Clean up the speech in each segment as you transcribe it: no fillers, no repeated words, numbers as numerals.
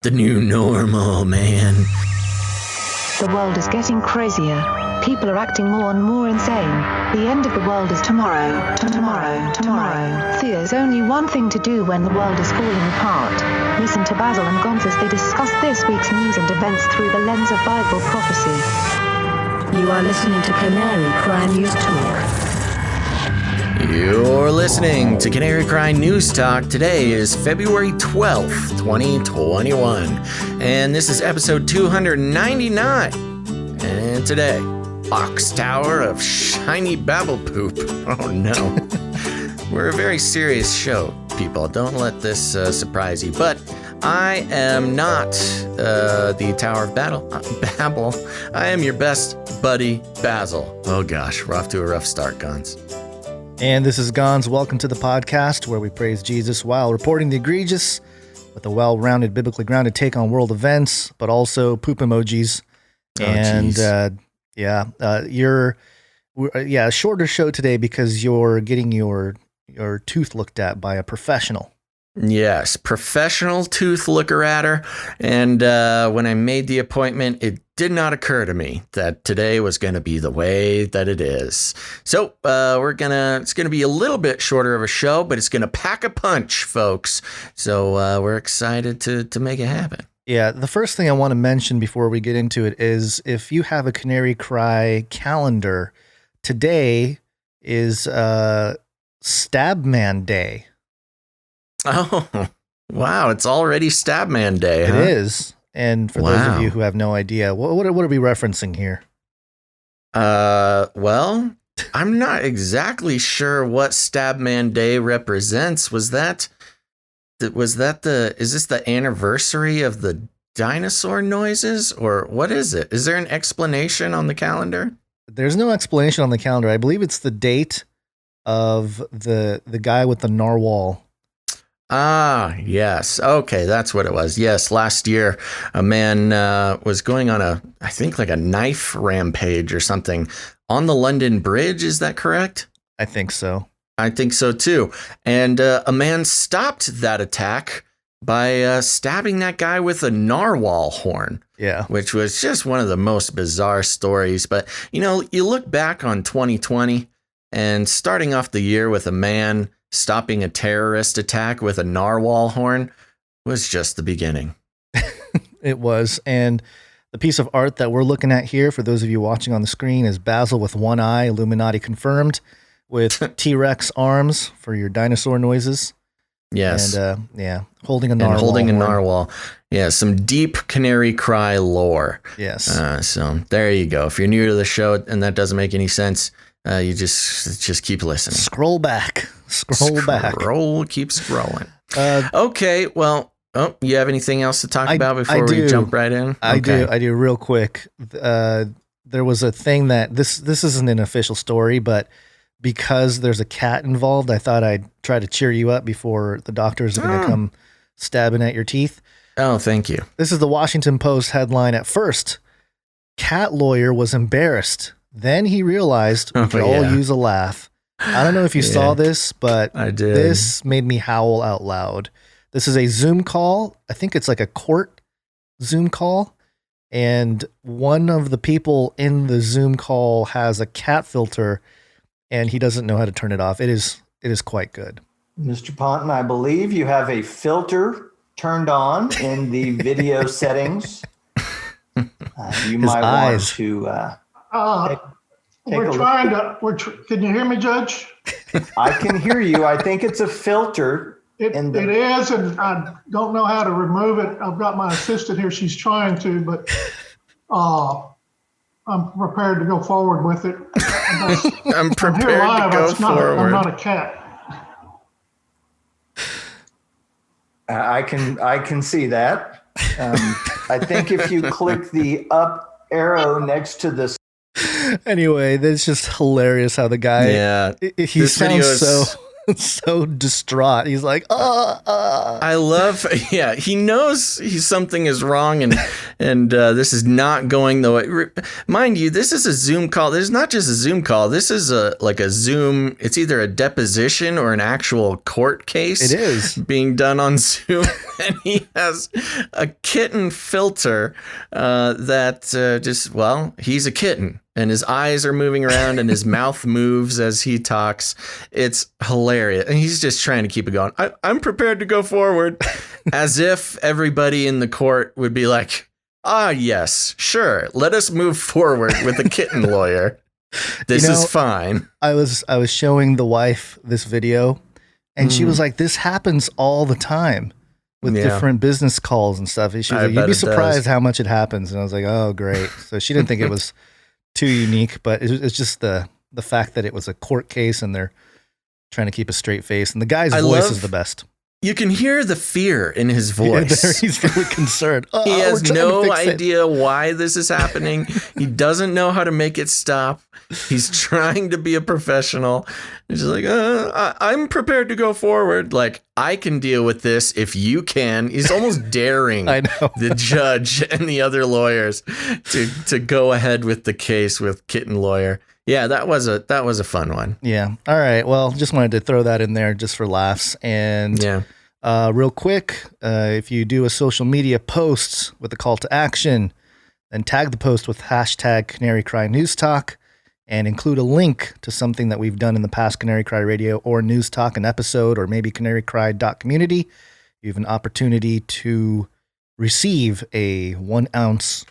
The new normal, man. The world is getting crazier. People are acting more and more insane. The end of the world is tomorrow. Tomorrow. There's only one thing to do when the world is falling apart. Listen to Basil and Gonz as they discuss this week's news and events through the lens of Bible prophecy. You are listening to Canary Cry News Talk. You're listening to Canary Cry News Talk. Today is February 12th, 2021. And this is episode 299. And today, Box Tower of Shiny Babel Poop. Oh no. We're a very serious show, people. Don't let this surprise you. But I am not the Tower of Babel. I am your best buddy, Basil. Oh gosh, we're off to a rough start, Gonz. And this is Gonz. Welcome to the podcast where we praise Jesus while reporting the egregious with a well-rounded, biblically grounded take on world events, but also poop emojis. A shorter show today because you're getting your tooth looked at by a professional. Yes, professional tooth looker-atter. And when I made the appointment, it did not occur to me that today was going to be the way that it is. So it's going to be a little bit shorter of a show, but it's going to pack a punch, folks. So we're excited to make it happen. Yeah, the first thing I want to mention before we get into it is if you have a Canary Cry calendar, today is Stabman Day. Oh, wow. It's already Stabman Day, huh? It is. And for those of you who have no idea, what are we referencing here? Well, I'm not exactly sure what Stabman Day represents. Is this the anniversary of the dinosaur noises, or what is it? Is there an explanation on the calendar? There's no explanation on the calendar. I believe it's the date of the guy with the narwhal. Ah, yes. Okay, that's what it was. Yes, last year a man was going on a knife rampage or something on the London Bridge. Is that correct? I think so. I think so too. And a man stopped that attack by stabbing that guy with a narwhal horn. Yeah. Which was just one of the most bizarre stories. But, you look back on 2020 and starting off the year with a man stopping a terrorist attack with a narwhal horn was just the beginning. It was. And the piece of art that we're looking at here, for those of you watching on the screen, is Basil with one eye, Illuminati confirmed, with T-Rex arms for your dinosaur noises. Yes. And holding a narwhal. And holding a narwhal. Yeah, some deep Canary Cry lore. Yes. So there you go. If you're new to the show and that doesn't make any sense, you just keep listening. Scroll back. Keep scrolling. Okay, well, you have anything else to talk about before we jump right in? I do real quick. There was a thing that this isn't an official story, but because there's a cat involved, I thought I'd try to cheer you up before the doctors are going to come stabbing at your teeth. Oh, thank you. This is the Washington Post headline. At first, cat lawyer was embarrassed. Then he realized we could all use a laugh. I don't know if you saw this, but I did. This made me howl out loud. This is a Zoom call. I think it's like a court Zoom call. And one of the people in the Zoom call has a cat filter, and he doesn't know how to turn it off. It is quite good. Mr. Ponton, I believe you have a filter turned on in the video settings. You might want to... Can you hear me, Judge? I can hear you. I think it's a filter. It is, and I don't know how to remove it. I've got my assistant here. She's trying to, but I'm prepared to go forward with it. I'm prepared to go forward. I'm not a cat. I can see that. I think if you click the up arrow next to the... Anyway, that's just hilarious how the guy, he sounds so so distraught. He's like, I love, he knows something is wrong, and this is not going the way. Mind you, this is a Zoom call. This is not just a Zoom call. This is like a Zoom. It's either a deposition or an actual court case. It is being done on Zoom, and he has a kitten filter he's a kitten. And his eyes are moving around and his mouth moves as he talks. It's hilarious. And he's just trying to keep it going. I'm prepared to go forward, as if everybody in the court would be like, yes, sure. Let us move forward with a kitten lawyer. This is fine. I was showing the wife this video, and she was like, this happens all the time with different business calls and stuff. She was like, you'd be surprised how much it happens. And I was like, oh, great. So she didn't think it was too unique, but it's just the fact that it was a court case and they're trying to keep a straight face, and the guy's voice is the best. You can hear the fear in his voice. Yeah, he's really concerned. He has no idea why this is happening. He doesn't know how to make it stop. He's trying to be a professional. He's like, I'm prepared to go forward. Like, I can deal with this if you can. He's almost daring the judge and the other lawyers to go ahead with the case with kitten lawyer. Yeah, that was a fun one. Yeah. All right. Well, just wanted to throw that in there just for laughs. And real quick, if you do a social media post with a call to action, then tag the post with hashtag Canary Cry News Talk and include a link to something that we've done in the past, Canary Cry Radio or News Talk, an episode, or maybe canarycry.community. You have an opportunity to receive a 1 ounce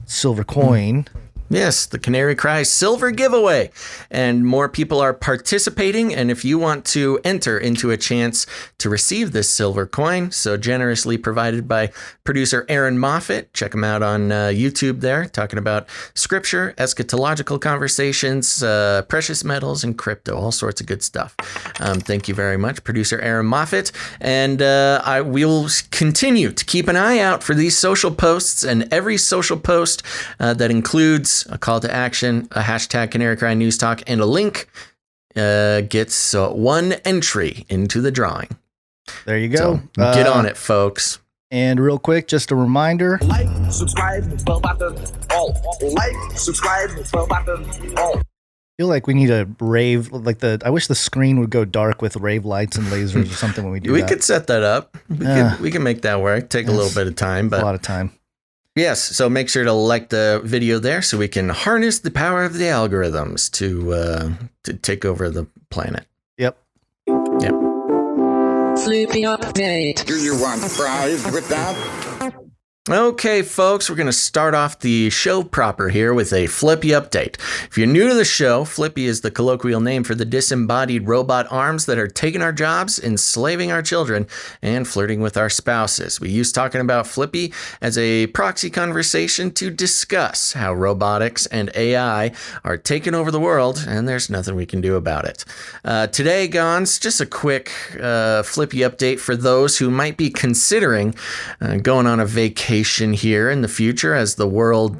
silver coin. Yes, the Canary Cry Silver Giveaway. And more people are participating. And if you want to enter into a chance to receive this silver coin, so generously provided by producer Aaron Moffat, check him out on YouTube there, talking about scripture, eschatological conversations, precious metals, and crypto, all sorts of good stuff. Thank you very much, producer Aaron Moffat. And I will continue to keep an eye out for these social posts, and every social post that includes a call to action, a hashtag Canary Cry News Talk, and a link gets one entry into the drawing. There you go. So get on it, folks. And real quick, just a reminder. Like, subscribe, bell button, all. Like, subscribe, bell button, all. I feel like we need a rave, I wish the screen would go dark with rave lights and lasers or something when we do that. We could set that up. We can make that work. Take a little bit of time, but a lot of time. Yes, so make sure to like the video there so we can harness the power of the algorithms to take over the planet. Yep. Flippy update. Do you want fries with that? Okay, folks, we're going to start off the show proper here with a Flippy update. If you're new to the show, Flippy is the colloquial name for the disembodied robot arms that are taking our jobs, enslaving our children, and flirting with our spouses. We use talking about Flippy as a proxy conversation to discuss how robotics and AI are taking over the world, and there's nothing we can do about it. Today, Gons, just a quick Flippy update for those who might be considering going on a vacation here in the future as the world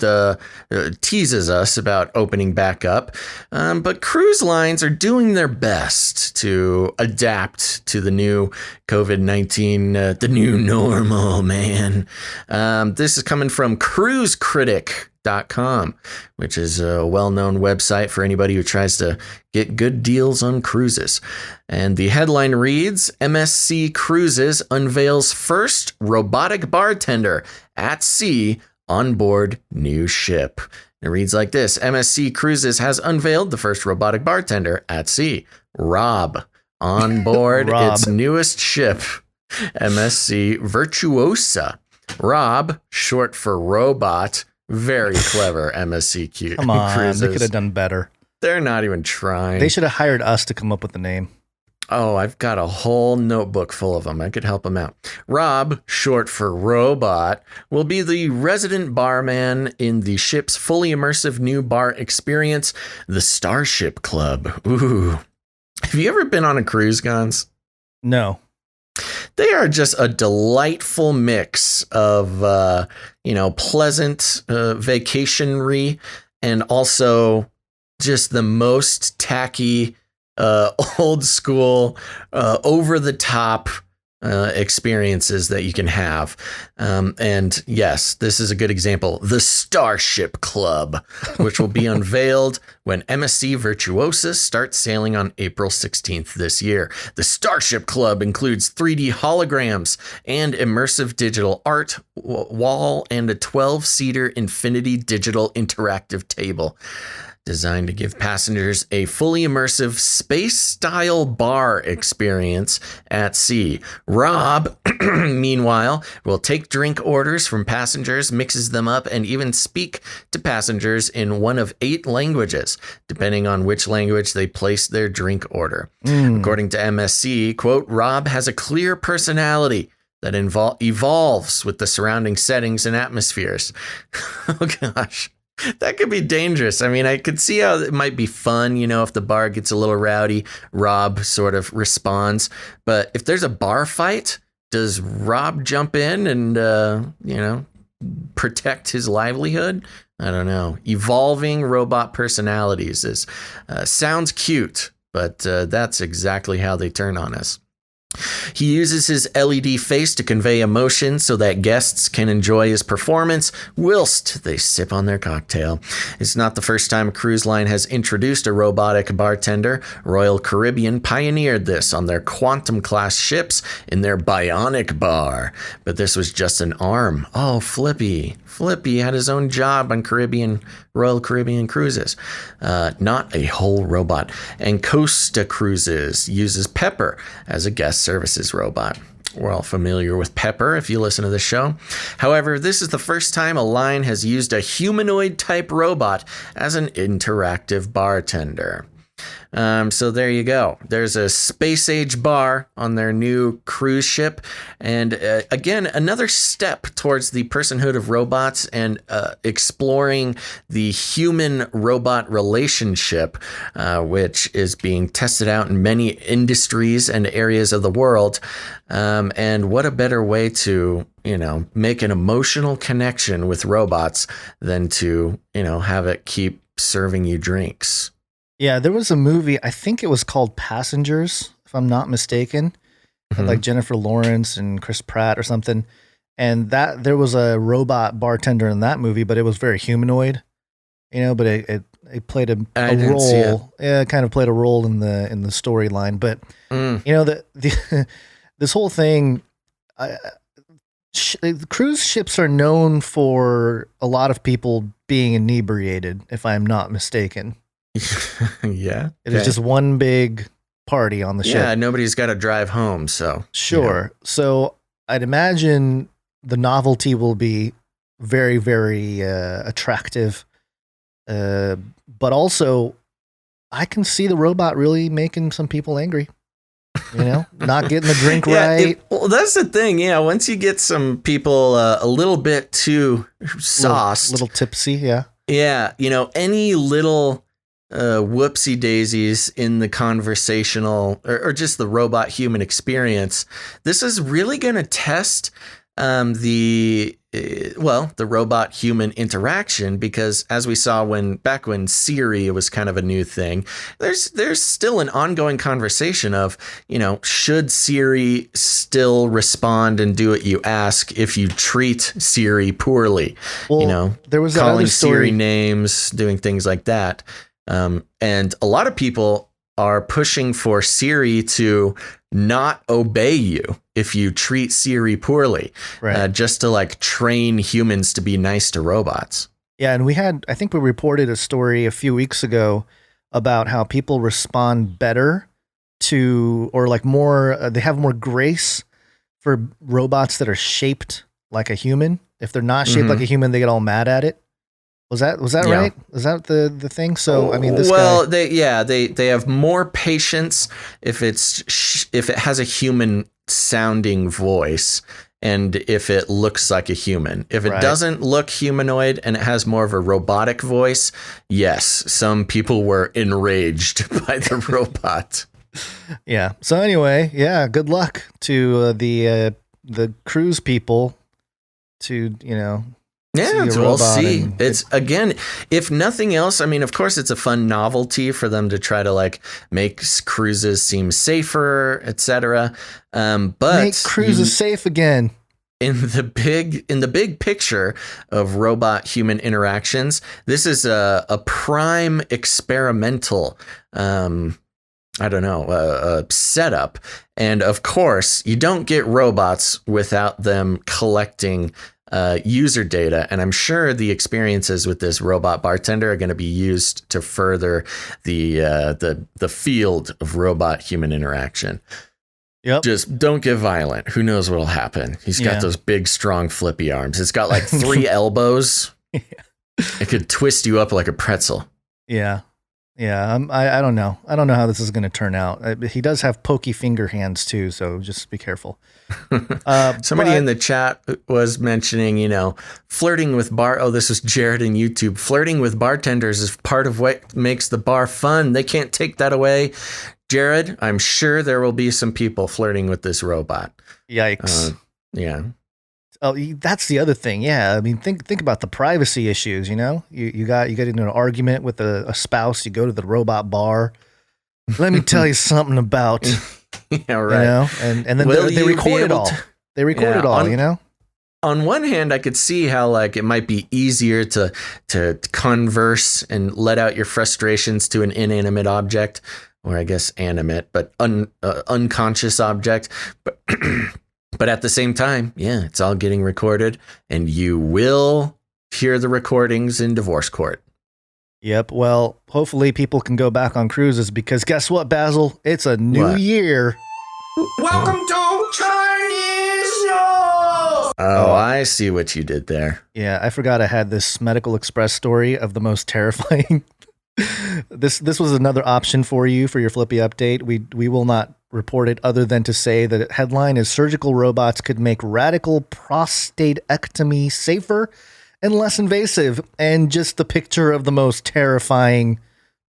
teases us about opening back up. But cruise lines are doing their best to adapt to the new COVID-19, the new normal, man. This is coming from cruisecritic.com, which is a well-known website for anybody who tries to get good deals on cruises. And the headline reads, MSC Cruises unveils first robotic bartender at sea on board new ship. It reads like this: MSC Cruises has unveiled the first robotic bartender at sea, Rob, on board its newest ship, MSC Virtuosa. Rob, short for robot. Very clever, MSC Come on, Cruises. They could have done better. They're not even trying. They should have hired us to come up with the name. Oh, I've got a whole notebook full of them. I could help them out. Rob, short for robot, will be the resident barman in the ship's fully immersive new bar experience, the Starship Club. Ooh. Have you ever been on a cruise, Gons? No. They are just a delightful mix of, pleasant vacationry and also just the most tacky old school, over the top experiences that you can have. And yes, this is a good example. The Starship Club, which will be unveiled when MSC Virtuosa starts sailing on April 16th this year. The Starship Club includes 3D holograms and immersive digital art wall and a 12-seater infinity digital interactive table, designed to give passengers a fully immersive space-style bar experience at sea. Rob, meanwhile, will take drink orders from passengers, mixes them up, and even speak to passengers in one of 8 languages, depending on which language they place their drink order. According to MSC, quote, Rob has a clear personality that evolves with the surrounding settings and atmospheres. Oh, gosh. That could be dangerous. I mean, I could see how it might be fun, if the bar gets a little rowdy, Rob sort of responds. But if there's a bar fight, does Rob jump in and, protect his livelihood? I don't know. Evolving robot personalities sounds cute, but that's exactly how they turn on us. He uses his LED face to convey emotion so that guests can enjoy his performance whilst they sip on their cocktail. It's not the first time a cruise line has introduced a robotic bartender. Royal Caribbean pioneered this on their Quantum class ships in their Bionic bar. But this was just an arm. Oh, Flippy. Flippy had his own job on Royal Caribbean cruises. Not a whole robot. And Costa Cruises uses Pepper as a guest services robot. We're all familiar with Pepper if you listen to the show. However, this is the first time a line has used a humanoid type robot as an interactive bartender. So there you go. There's a space age bar on their new cruise ship. And again, another step towards the personhood of robots and exploring the human robot relationship, which is being tested out in many industries and areas of the world. And what a better way to, make an emotional connection with robots than to, have it keep serving you drinks. Yeah, there was a movie, I think it was called Passengers, if I'm not mistaken, like Jennifer Lawrence and Chris Pratt or something. And that there was a robot bartender in that movie, but it was very humanoid, but it played a role. Yeah, it kind of played a role in the storyline. But this whole thing, cruise ships are known for a lot of people being inebriated, if I'm not mistaken. Yeah. It is just one big party on the ship. Yeah, nobody's got to drive home, so. Sure. So I'd imagine the novelty will be very, very attractive. But also, I can see the robot really making some people angry. Not getting the drink right. Well, that's the thing. Yeah, once you get some people a little bit too sauced. Little tipsy, yeah. Yeah, any little whoopsie daisies in the conversational or just the robot human experience, this is really going to test the robot human interaction, because as we saw back when Siri was kind of a new thing, there's still an ongoing conversation of, should Siri still respond and do what you ask if you treat Siri poorly? Well, there was calling story. Siri names, doing things like that. And a lot of people are pushing for Siri to not obey you if you treat Siri poorly, right. Just to train humans to be nice to robots. Yeah. And I think we reported a story a few weeks ago about how people respond better to, or more, they have more grace for robots that are shaped like a human. If they're not shaped like a human, they get all mad at it. Was that Yeah. right? Is that the thing? So I mean, this guy, they have more patience if it has a human sounding voice, and if it looks like a human. If it doesn't look humanoid and it has more of a robotic voice, yes, some people were enraged by the robot. Yeah. So anyway, yeah. Good luck to the cruise people to Yeah, see a we'll robot see. and It's again, if nothing else, I mean, of course, it's a fun novelty for them to try to like make cruises seem safer, etc. But make cruises safe again. In the big picture of robot human interactions, this is a prime experimental setup. And of course, you don't get robots without them collecting user data. And I'm sure the experiences with this robot bartender are going to be used to further the field of robot human interaction. Yep. Just don't get violent. Who knows what'll happen? He's got those big, strong, flippy arms. It's got like 3 elbows. Yeah. It could twist you up like a pretzel. Yeah. Yeah. I don't know. I don't know how this is going to turn out. He does have pokey finger hands too, so just be careful. Somebody in the chat was mentioning, flirting with this was Jared in YouTube. Flirting with bartenders is part of what makes the bar fun. They can't take that away. Jared, I'm sure there will be some people flirting with this robot. Yikes. Yeah. Oh, that's the other thing. Yeah. I mean, think about the privacy issues, you get into an argument with a spouse, you go to the robot bar. Let me tell you something about, yeah, right. And then they record it all. They record it all, On one hand, I could see how like it might be easier to converse and let out your frustrations to an inanimate object, or I guess animate, but unconscious object. But at the same time, it's all getting recorded, and you will hear the recordings in divorce court. Yep. Well, hopefully people can go back on cruises, because guess what, Basil? It's a new year. Welcome to Chinese News! Oh, I see what you did there. Yeah, I forgot I had this Medical Express story of the most terrifying. This was another option for you for your Flippy update. We will not report it other than to say that headline is surgical robots could make radical prostatectomy safer and less invasive, and just the picture of the most terrifying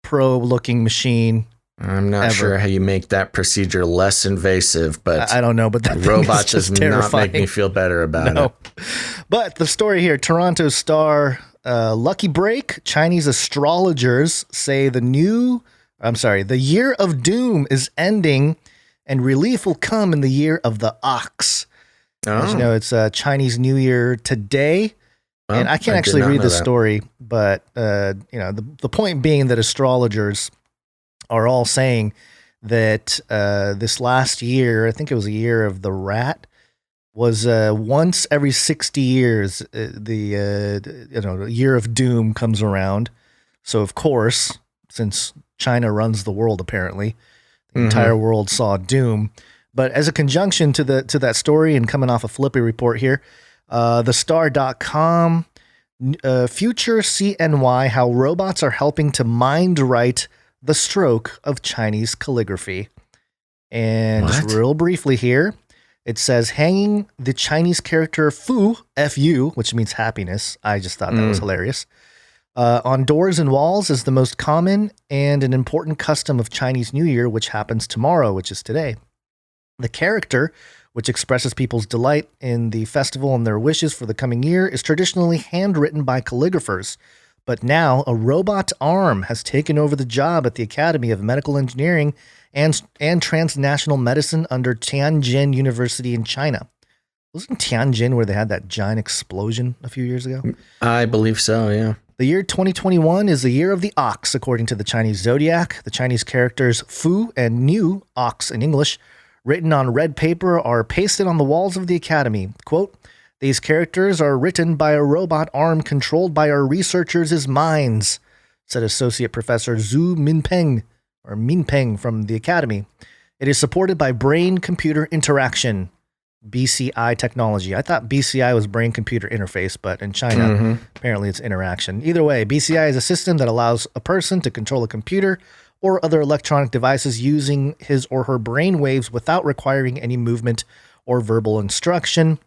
pro-looking machine. I'm not ever. Sure how you make that procedure less invasive, but I don't know. But that robot does terrifying. Not make me feel better about it. But the story here: Toronto Star, lucky break. Chinese astrologers say the year of doom is ending, and relief will come in the year of the ox. As you know, it's Chinese New Year today. And I can't actually read the story, but the point being that astrologers are all saying that this last year, I think it was a year of the rat, was once every 60 years the year of doom comes around. So of course, since China runs the world, apparently the entire world saw doom. But as a conjunction to that story, and coming off a Flippy report here. thestar.com, future CNY, how robots are helping to mind write the stroke of Chinese calligraphy. And just real briefly here, it says hanging the Chinese character Fu, F-U, which means happiness. I just thought that was hilarious. On doors and walls is the most common and an important custom of Chinese New Year, which happens tomorrow, which is today. The character, which expresses people's delight in the festival and their wishes for the coming year, is traditionally handwritten by calligraphers. But now a robot arm has taken over the job at the Academy of Medical Engineering and Transnational Medicine under Tianjin University in China. Wasn't Tianjin where they had that giant explosion a few years ago? I believe so, yeah. The year 2021 is the year of the ox, according to the Chinese zodiac. The Chinese characters Fu and Niu, ox in English, written on red paper, are pasted on the walls of the academy. Quote, these characters are written by a robot arm controlled by our researchers' minds, said Associate Professor Zhu Minpeng from the academy. It is supported by brain-computer interaction, BCI technology. I thought BCI was brain-computer interface, but in China, apparently it's interaction. Either way, BCI is a system that allows a person to control a computer or other electronic devices using his or her brain waves without requiring any movement or verbal instruction.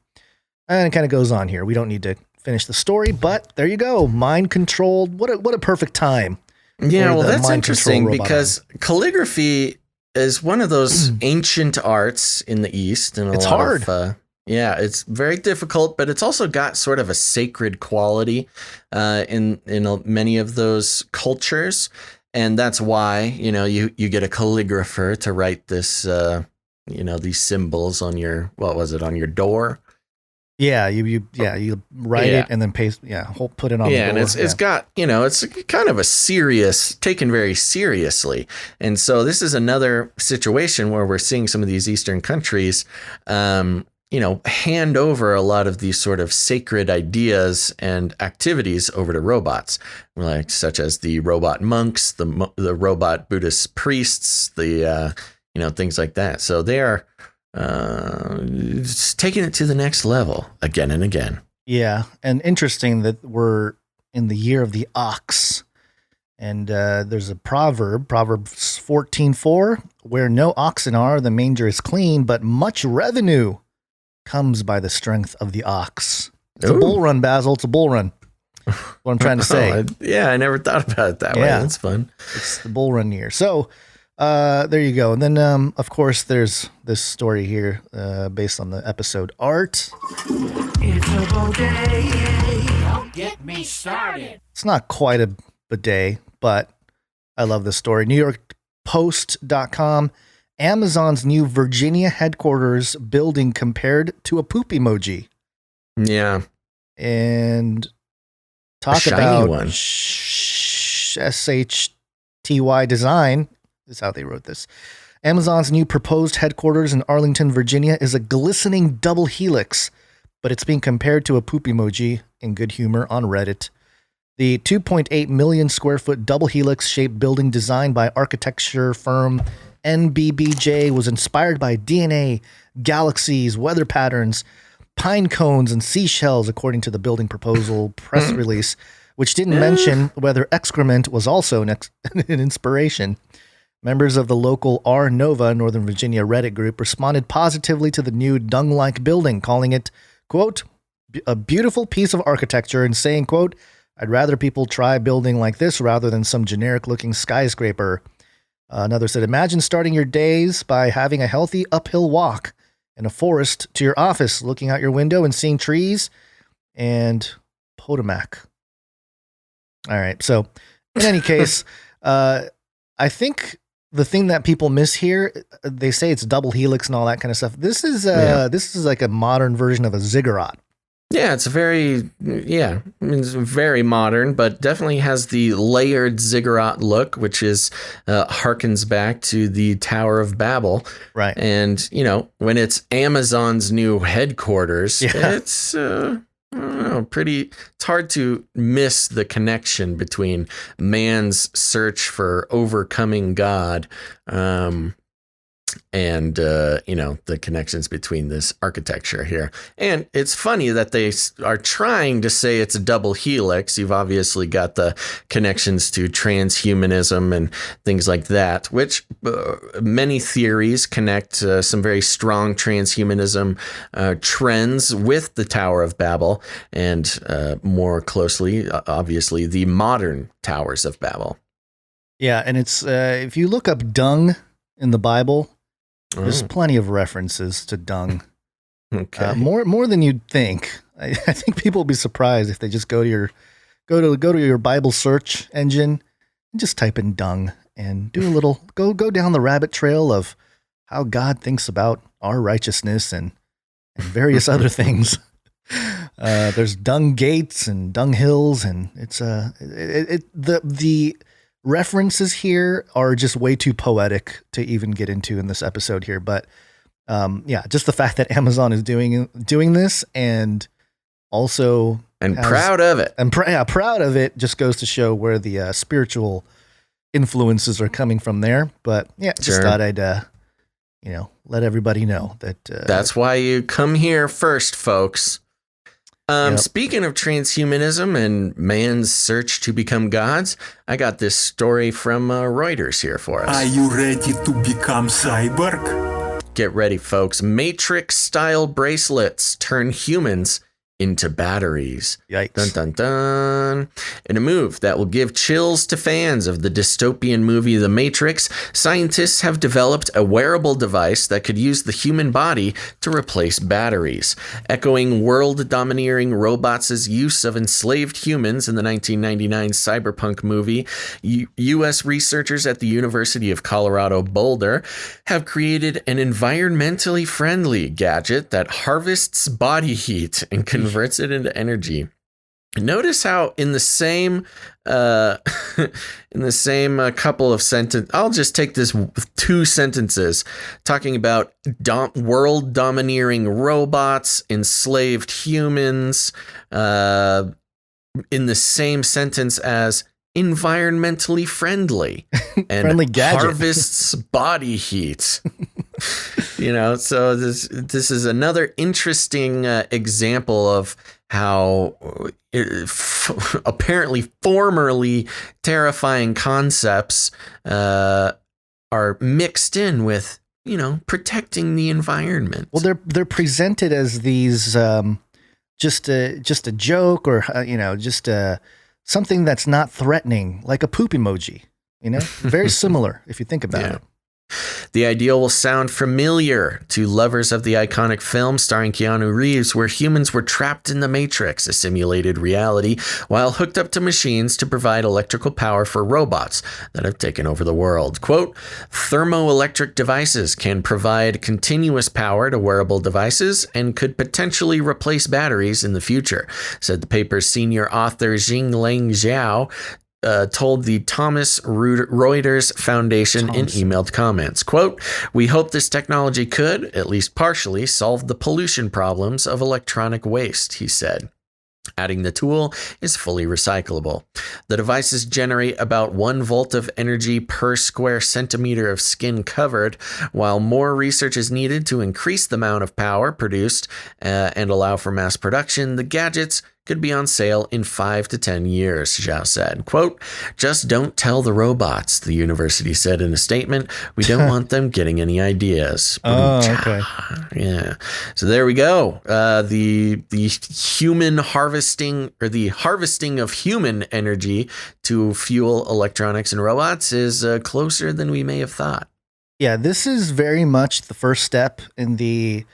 And it kind of goes on here. We don't need to finish the story, but there you go. Mind controlled. What a perfect time. Yeah, well, that's interesting because calligraphy is one of those ancient arts in the East, and it's hard. Yeah, it's very difficult, but it's also got sort of a sacred quality in many of those cultures, and that's why you get a calligrapher to write this these symbols on your on your door. Yeah, you write it and then paste. Yeah, put it on. the door. And it's got it's kind of taken very seriously, and so this is another situation where we're seeing some of these Eastern countries, hand over a lot of these sort of sacred ideas and activities over to robots, like such as the robot monks, the robot Buddhist priests, the things like that. So they are. Just taking it to the next level again and again. Yeah, and interesting that we're in the year of the ox, and there's a proverb, Proverbs 14:4, where no oxen are, the manger is clean, but much revenue comes by the strength of the ox. It's a bull run, Basil. It's a bull run. What I'm trying to say. I never thought about it that way. That's fun. It's the bull run year. So. There you go. And then, of course, there's this story here based on the episode art. It's a bidet. Don't get me started. It's not quite a bidet, but I love this story. NewYorkPost.com. Amazon's new Virginia headquarters building compared to a poop emoji. Yeah. And talk about one. SHTY design. Is how they wrote this. Amazon's new proposed headquarters in Arlington, Virginia is a glistening double helix, but it's being compared to a poop emoji in good humor on Reddit. The 2.8 million square foot double helix shaped building designed by architecture firm NBBJ was inspired by DNA, galaxies, weather patterns, pine cones, and seashells, according to the building proposal press release, which didn't mention whether excrement was also an inspiration. Members of the local R Nova Northern Virginia Reddit group responded positively to the new dung-like building, calling it, quote, a beautiful piece of architecture, and saying, quote, I'd rather people try building like this rather than some generic-looking skyscraper. Another said, imagine starting your days by having a healthy uphill walk in a forest to your office, looking out your window and seeing trees and Potomac. All right, so in any case, I think... the thing that people miss here, they say it's double helix and all that kind of stuff. This is like a modern version of a ziggurat. Yeah, it's very modern, but definitely has the layered ziggurat look, which is harkens back to the Tower of Babel. Right. And, when it's Amazon's new headquarters, it's I don't know, it's hard to miss the connection between man's search for overcoming God and the connections between this architecture here. And it's funny that they are trying to say it's a double helix. You've obviously got the connections to transhumanism and things like that, which many theories connect some very strong transhumanism trends with the Tower of Babel and more closely, obviously, the modern Towers of Babel. Yeah, and it's if you look up dung in the Bible, there's plenty of references to dung. Okay. More than you'd think. I think people will be surprised if they just go to your Bible search engine and just type in dung and do a little go down the rabbit trail of how God thinks about our righteousness and various other things. There's dung gates and dung hills, and it's the references here are just way too poetic to even get into in this episode here. But just the fact that Amazon is doing this and also proud of it, and proud of it, just goes to show where the spiritual influences are coming from there. But just thought I'd let everybody know that that's why you come here first, folks. Speaking of transhumanism and man's search to become gods, I got this story from Reuters here for us. Are you ready to become cyborg? Get ready, folks. Matrix-style bracelets turn humans into batteries. Yikes. Dun, dun, dun. In a move that will give chills to fans of the dystopian movie The Matrix, scientists have developed a wearable device that could use the human body to replace batteries. Echoing world-domineering robots' use of enslaved humans in the 1999 cyberpunk movie, U.S. researchers at the University of Colorado Boulder have created an environmentally friendly gadget that harvests body heat and converts it into energy. Notice how in the same couple of sentences, I'll just take this 2 sentences talking about world domineering robots, enslaved humans, in the same sentence as environmentally friendly and friendly gadget. Harvests body heat. So this is another interesting example of how apparently formerly terrifying concepts are mixed in with, protecting the environment. Well, they're presented as these just a joke, or just something that's not threatening, like a poop emoji. Very similar if you think about it. The ideal will sound familiar to lovers of the iconic film starring Keanu Reeves, where humans were trapped in the Matrix, a simulated reality, while hooked up to machines to provide electrical power for robots that have taken over the world. Quote, thermoelectric devices can provide continuous power to wearable devices and could potentially replace batteries in the future, said the paper's senior author Jinglang Zhao, told the Thomson Reuters Foundation in emailed comments. Quote, we hope this technology could, at least partially, solve the pollution problems of electronic waste, he said. Adding the tool is fully recyclable. The devices generate about 1 volt of energy per square centimeter of skin covered. While more research is needed to increase the amount of power produced and allow for mass production, the gadgets could be on sale in 5 to 10 years, Zhao said. Quote, just don't tell the robots, the university said in a statement. We don't want them getting any ideas. Oh, okay. Yeah. So there we go. The human harvesting, or the harvesting of human energy to fuel electronics and robots is closer than we may have thought. Yeah, this is very much the first step in the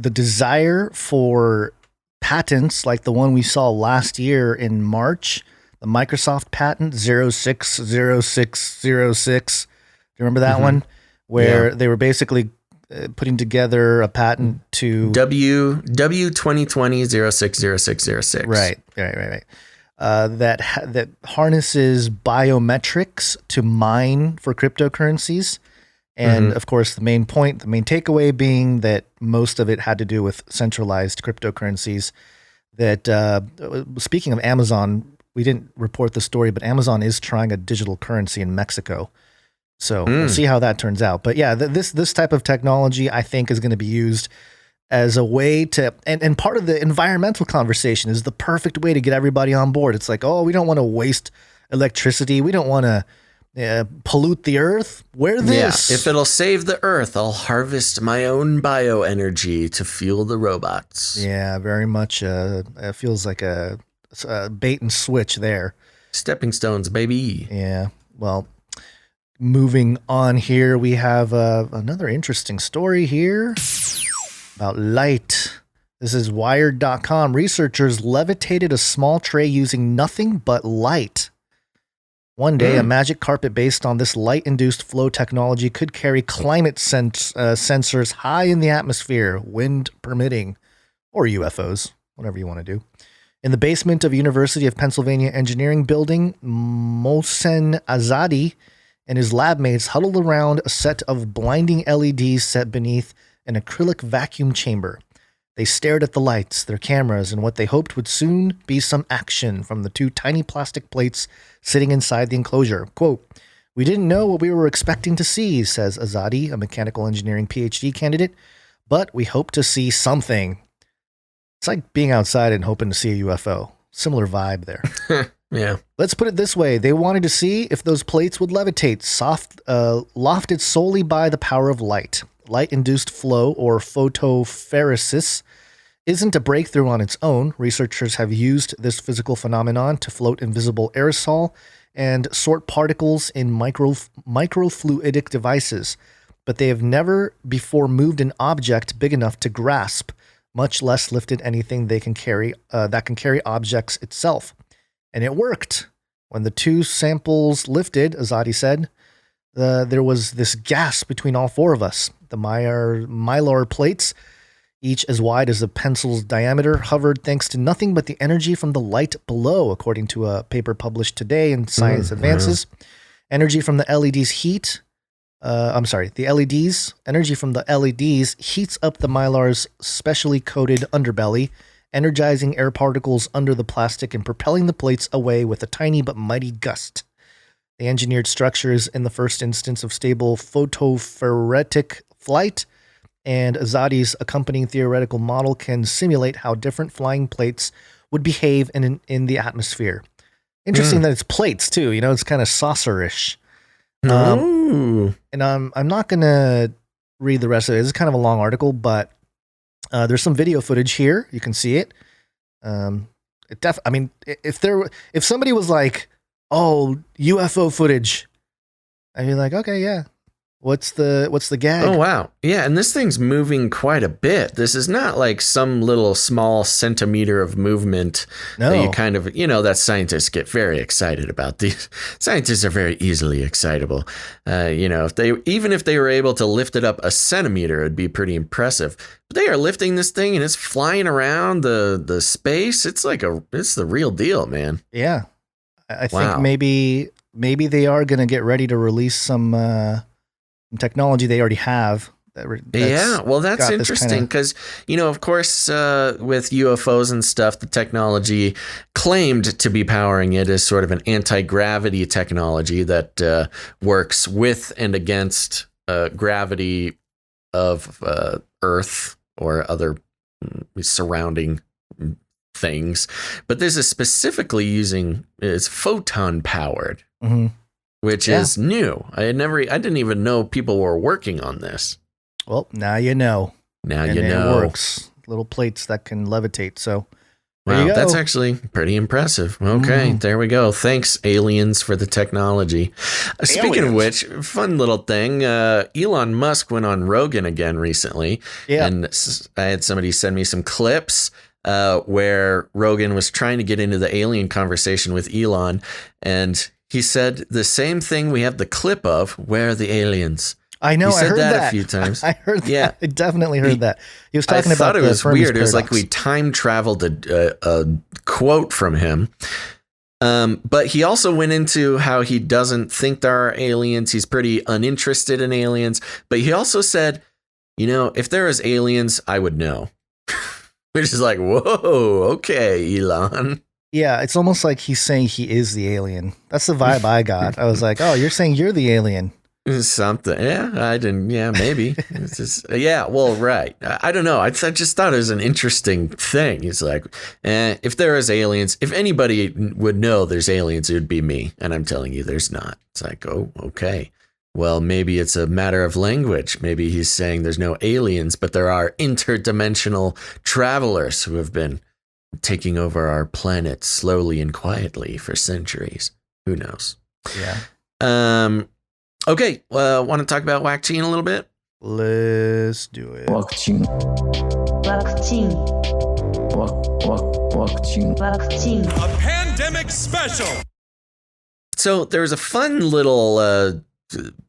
desire for patents like the one we saw last year in March, the Microsoft patent 060606. Do you remember that one? Where they were basically putting together a patent to W 2020 060606. Right. That harnesses biometrics to mine for cryptocurrencies. And of course, the main takeaway being that most of it had to do with centralized cryptocurrencies. That speaking of Amazon, we didn't report the story, but Amazon is trying a digital currency in Mexico. So we'll see how that turns out. But yeah, this type of technology, I think, is going to be used as a way to, and part of the environmental conversation is the perfect way to get everybody on board. It's like, oh, we don't want to waste electricity. We don't want to pollute the earth. Wear this. Yeah, if it'll save the earth, I'll harvest my own bioenergy to fuel the robots. Yeah, very much. It feels like a bait and switch there. Stepping stones, baby. Yeah. Well, moving on here, we have another interesting story here about light. This is Wired.com. Researchers levitated a small tray using nothing but light. One day, a magic carpet based on this light-induced flow technology could carry climate sensors high in the atmosphere, wind permitting, or UFOs, whatever you want to do. In the basement of University of Pennsylvania Engineering Building, Mohsen Azadi and his lab mates huddled around a set of blinding LEDs set beneath an acrylic vacuum chamber. They stared at the lights, their cameras, and what they hoped would soon be some action from the 2 tiny plastic plates sitting inside the enclosure. Quote, we didn't know what we were expecting to see, says Azadi, a mechanical engineering PhD candidate, but we hope to see something. It's like being outside and hoping to see a UFO. Similar vibe there. Yeah. Let's put it this way. They wanted to see if those plates would levitate, lofted solely by the power of light. Light-induced flow, or photopheresis, isn't a breakthrough on its own. Researchers have used this physical phenomenon to float invisible aerosol and sort particles in microfluidic devices, but they have never before moved an object big enough to grasp, much less lifted anything they can carry that can carry objects itself. And it worked. When the two samples lifted, Azadi said, there was this gasp between all four of us. The mylar plates, each as wide as a pencil's diameter, hovered thanks to nothing but the energy from the light below, according to a paper published today in Science Advances. Energy from the energy from the LEDs heats up the mylar's specially coated underbelly, energizing air particles under the plastic and propelling the plates away with a tiny but mighty gust. The engineered structures in the first instance of stable photophoretic flight, and Azadi's accompanying theoretical model can simulate how different flying plates would behave in the atmosphere. Interesting that it's plates too. You know, it's kind of saucer-ish. And I'm not going to read the rest of it. It's kind of a long article, but there's some video footage here. You can see it. If somebody was like, "Oh, UFO footage," I'd be like, "Okay, yeah. What's the gag?" Oh, wow. Yeah, and this thing's moving quite a bit. This is not like some little small centimeter of movement that you kind of, that scientists get very excited about. These scientists are very easily excitable. If they were able to lift it up a centimeter, it'd be pretty impressive. But they are lifting this thing and it's flying around the space. It's it's the real deal, man. Yeah. I think maybe they are going to get ready to release some technology they already have. That's interesting because, of course, with UFOs and stuff, the technology claimed to be powering it is sort of an anti-gravity technology that works with and against gravity of Earth or other surrounding things. But this is specifically it's photon powered. Mm-hmm. Which is new. I didn't even know people were working on this. Well, now you know. It works. Little plates that can levitate. So, there you go. That's actually pretty impressive. Okay, there we go. Thanks, aliens, for the technology. Speaking of which, fun little thing. Elon Musk went on Rogan again recently. Yeah. And I had somebody send me some clips where Rogan was trying to get into the alien conversation with Elon, and he said the same thing we have the clip of. Where are the aliens? I know. He said I heard that a few times. I heard that. Yeah. I definitely heard that. He was talking about it was Fermi's weird. paradox. It was like we time traveled a quote from him. But he also went into how he doesn't think there are aliens. He's pretty uninterested in aliens. But he also said, if there is aliens, I would know. Which is like, whoa, okay, Elon. Yeah, it's almost like he's saying he is the alien. That's the vibe I got. I was like, oh, you're saying you're the alien. Something. Yeah, I didn't. Yeah, maybe. It's just, well, right. I don't know. I just thought it was an interesting thing. It's like, if there is aliens, if anybody would know there's aliens, it would be me. And I'm telling you, there's not. It's like, oh, okay. Well, maybe it's a matter of language. Maybe he's saying there's no aliens, but there are interdimensional travelers who have been taking over our planet slowly and quietly for centuries. Who knows? Yeah. Okay. Want to talk about waccine'd a little bit? Let's do it. Waccine'd. A pandemic special. So there's a fun little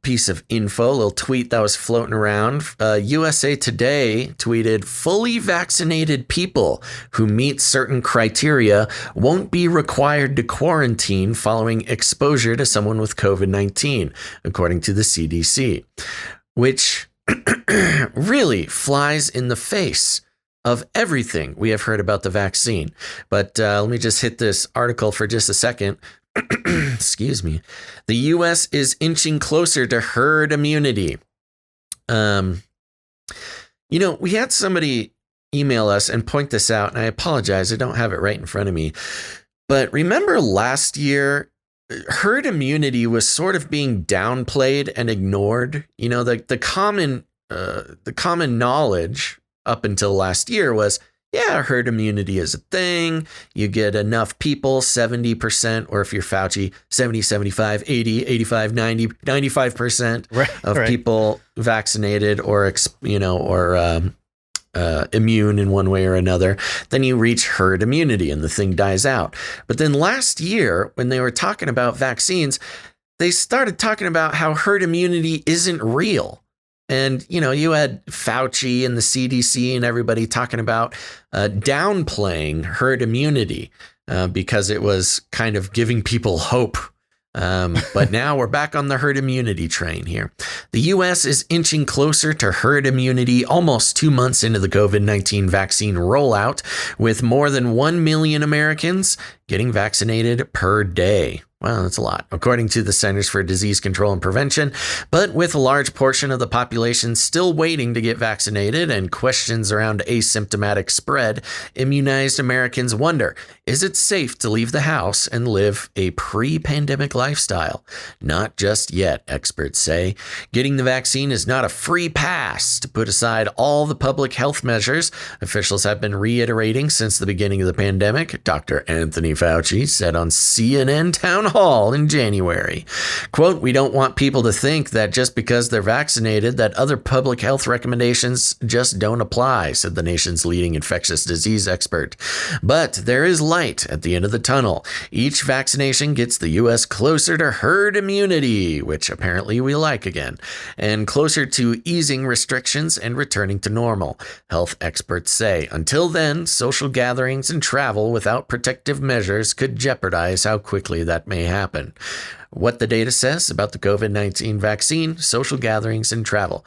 piece of info, a little tweet that was floating around. USA Today tweeted, fully vaccinated people who meet certain criteria won't be required to quarantine following exposure to someone with COVID-19, according to the CDC, which really flies in the face of everything we have heard about the vaccine. But let me just hit this article for just a second. Excuse me. The U.S. is inching closer to herd immunity. We had somebody email us and point this out, and I apologize, I don't have it right in front of me. But remember last year, herd immunity was sort of being downplayed and ignored. The common knowledge up until last year was, yeah, herd immunity is a thing. You get enough people, 70%, or if you're Fauci, 70, 75, 80, 85, 90, 95% of people vaccinated or immune in one way or another, then you reach herd immunity and the thing dies out. But then last year, when they were talking about vaccines, they started talking about how herd immunity isn't real. And, you had Fauci and the CDC and everybody talking about downplaying herd immunity because it was kind of giving people hope. But now we're back on the herd immunity train here. The U.S. is inching closer to herd immunity almost 2 months into the COVID-19 vaccine rollout, with more than 1 million Americans getting vaccinated per day. Wow, that's a lot, according to the Centers for Disease Control and Prevention. But with a large portion of the population still waiting to get vaccinated and questions around asymptomatic spread, immunized Americans wonder, is it safe to leave the house and live a pre-pandemic lifestyle? Not just yet, experts say. Getting the vaccine is not a free pass. To put aside all the public health measures officials have been reiterating since the beginning of the pandemic, Dr. Anthony Fauci said on CNN Town Hall in January. Quote, we don't want people to think that just because they're vaccinated that other public health recommendations just don't apply, said the nation's leading infectious disease expert. But there is light at the end of the tunnel. Each vaccination gets the U.S. closer to herd immunity, which apparently we like again, and closer to easing restrictions and returning to normal, health experts say. Until then, social gatherings and travel without protective measures could jeopardize how quickly that may happen. What the data says about the COVID-19 vaccine, social gatherings, and travel.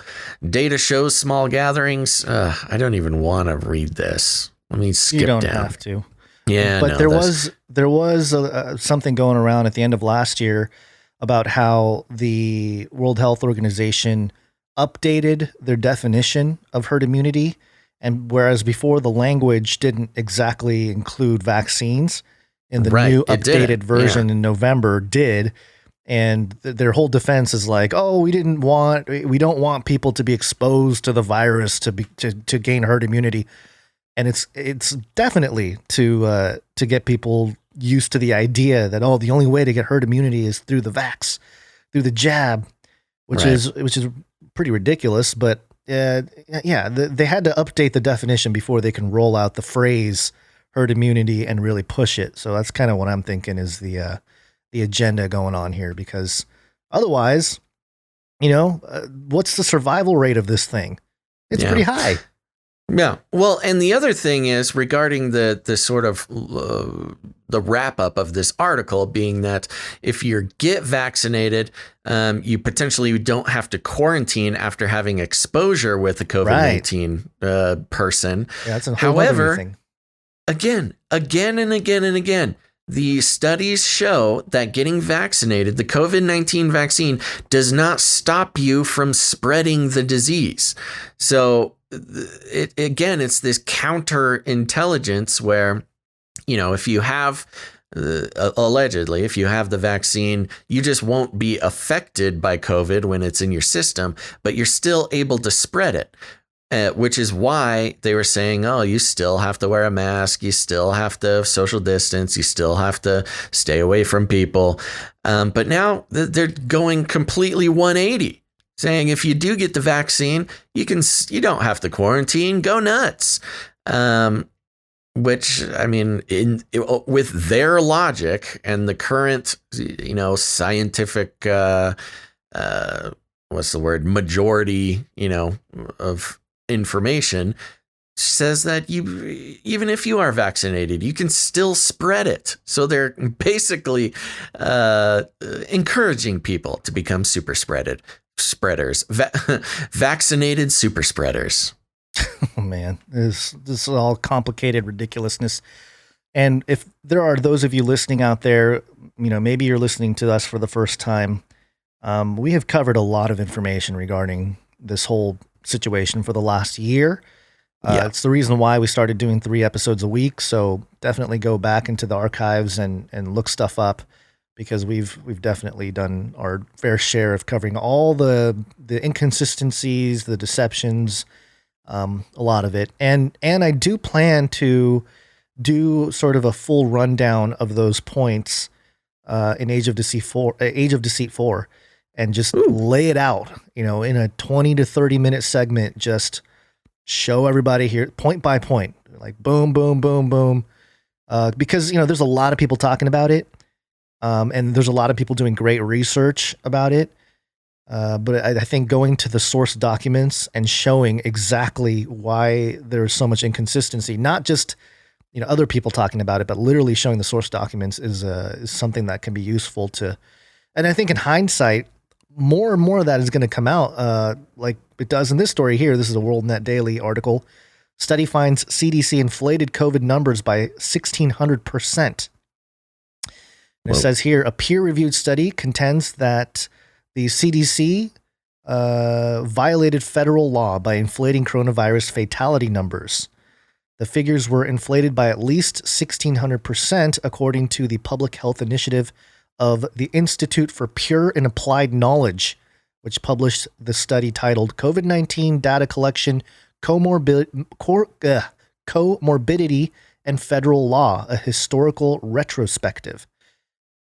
Data shows small gatherings. I don't even want to read this. Let me skip down. You don't have to. Yeah, but there was something going around at the end of last year about how the World Health Organization updated their definition of herd immunity, and whereas before the language didn't exactly include vaccines, in the new updated version in November did. And their whole defense is like, oh, we don't want people to be exposed to the virus to gain herd immunity. And it's definitely to get people used to the idea that, oh, the only way to get herd immunity is through the through the jab, which is pretty ridiculous. But they had to update the definition before they can roll out the phrase herd immunity and really push it. So that's kind of what I'm thinking is the agenda going on here, because otherwise, what's the survival rate of this thing? It's pretty high. Yeah. Well, and the other thing is regarding the sort of the wrap up of this article being that if you get vaccinated, you potentially don't have to quarantine after having exposure with a COVID-19 person. Yeah, that's a whole other thing. Again and again, the studies show that getting vaccinated, the COVID-19 vaccine, does not stop you from spreading the disease. So it's this counterintelligence where, if you have, allegedly, if you have the vaccine, you just won't be affected by COVID when it's in your system, but you're still able to spread it. Which is why they were saying, oh, you still have to wear a mask. You still have to social distance. You still have to stay away from people. But now they're going completely 180, saying if you do get the vaccine, you don't have to quarantine. Go nuts. Which, I mean, with their logic and the current, scientific, what's the word? Majority, of information says that even if you are vaccinated, you can still spread it. So they're basically encouraging people to become super spreaders, vaccinated super spreaders. Oh man, this is all complicated ridiculousness. And if there are those of you listening out there, maybe you're listening to us for the first time. We have covered a lot of information regarding this whole situation for the last year. It's the reason why we started doing 3 episodes a week. So definitely go back into the archives and look stuff up, because we've definitely done our fair share of covering all the inconsistencies, the deceptions, a lot of it. And I do plan to do sort of a full rundown of those points in Age of Deceit 4, and just lay it out, in a 20 to 30 minute segment, just show everybody here point by point, like boom, boom, boom, boom. Because, there's a lot of people talking about it. And there's a lot of people doing great research about it. But I think going to the source documents and showing exactly why there's so much inconsistency, not just, other people talking about it, but literally showing the source documents is something that can be useful to. And I think in hindsight, more and more of that is going to come out, like it does in this story here. This is a WorldNet Daily article. Study finds CDC inflated COVID numbers by 1,600%. It says here, a peer-reviewed study contends that the CDC violated federal law by inflating coronavirus fatality numbers. The figures were inflated by at least 1,600%, according to the Public Health Initiative of the Institute for Pure and Applied Knowledge, which published the study titled COVID-19 Data Collection, Comorbidity, and Federal Law, a Historical Retrospective.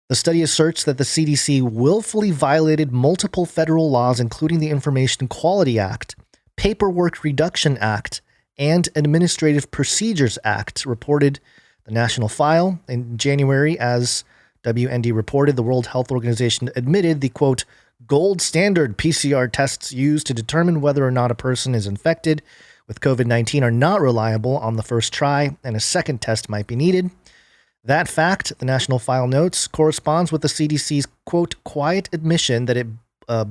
The study asserts that the CDC willfully violated multiple federal laws, including the Information Quality Act, Paperwork Reduction Act, and Administrative Procedures Act, reported the National File. In January, as WND reported, the World Health Organization admitted the, quote, gold standard PCR tests used to determine whether or not a person is infected with COVID-19 are not reliable on the first try, and a second test might be needed. That fact, the National File notes, corresponds with the CDC's, quote, quiet admission that it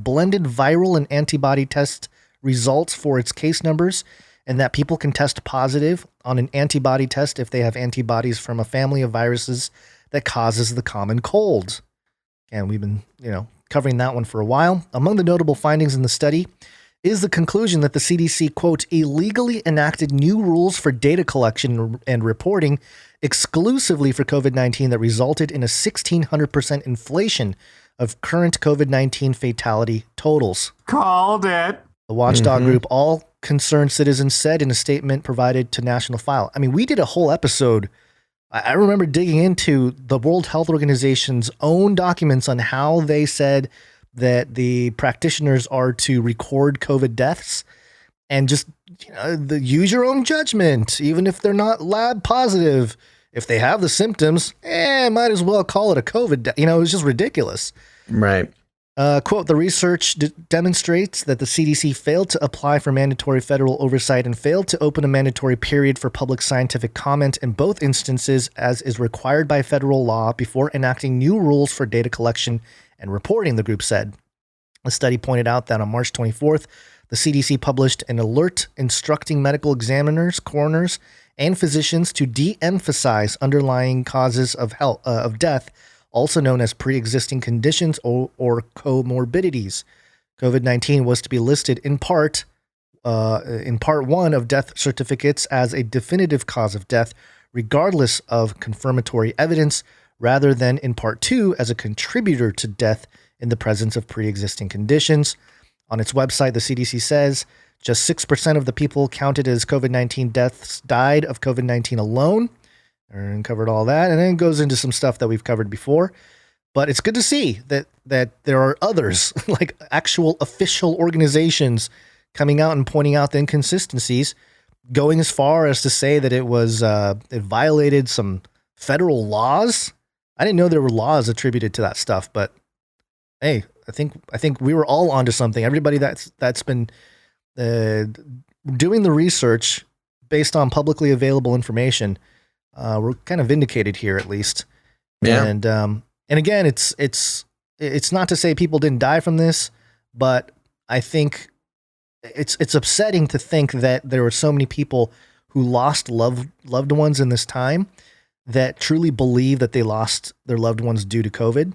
blended viral and antibody test results for its case numbers, and that people can test positive on an antibody test if they have antibodies from a family of viruses that causes the common cold. And we've been, covering that one for a while. Among the notable findings in the study is the conclusion that the CDC, quote, illegally enacted new rules for data collection and reporting exclusively for COVID-19 that resulted in a 1,600% inflation of current COVID-19 fatality totals. Called it. The watchdog group All Concerned Citizens said in a statement provided to National File. I mean, we did a whole episode. I remember digging into the World Health Organization's own documents on how they said that the practitioners are to record COVID deaths and just use your own judgment, even if they're not lab positive. If they have the symptoms, might as well call it a COVID death. It was just ridiculous. Right. Quote, the research demonstrates that the CDC failed to apply for mandatory federal oversight and failed to open a mandatory period for public scientific comment in both instances, as is required by federal law, before enacting new rules for data collection and reporting, the group said. The study pointed out that on March 24th, the CDC published an alert instructing medical examiners, coroners, and physicians to de-emphasize underlying causes of death, also known as pre-existing conditions or comorbidities. COVID-19 was to be listed in part 1 of death certificates as a definitive cause of death, regardless of confirmatory evidence, rather than in part 2 as a contributor to death in the presence of pre-existing conditions. On its website, the CDC says just 6% of the people counted as COVID-19 deaths died of COVID-19 alone. And covered all that, and then it goes into some stuff that we've covered before. But it's good to see that there are others, like actual official organizations, coming out and pointing out the inconsistencies, going as far as to say that it violated some federal laws. I didn't know there were laws attributed to that stuff, but hey, I think we were all onto something. Everybody that's been doing the research based on publicly available information. We're kind of vindicated here, at least. Yeah. And again, it's not to say people didn't die from this, but I think it's upsetting to think that there were so many people who lost loved ones in this time that truly believe that they lost their loved ones due to COVID.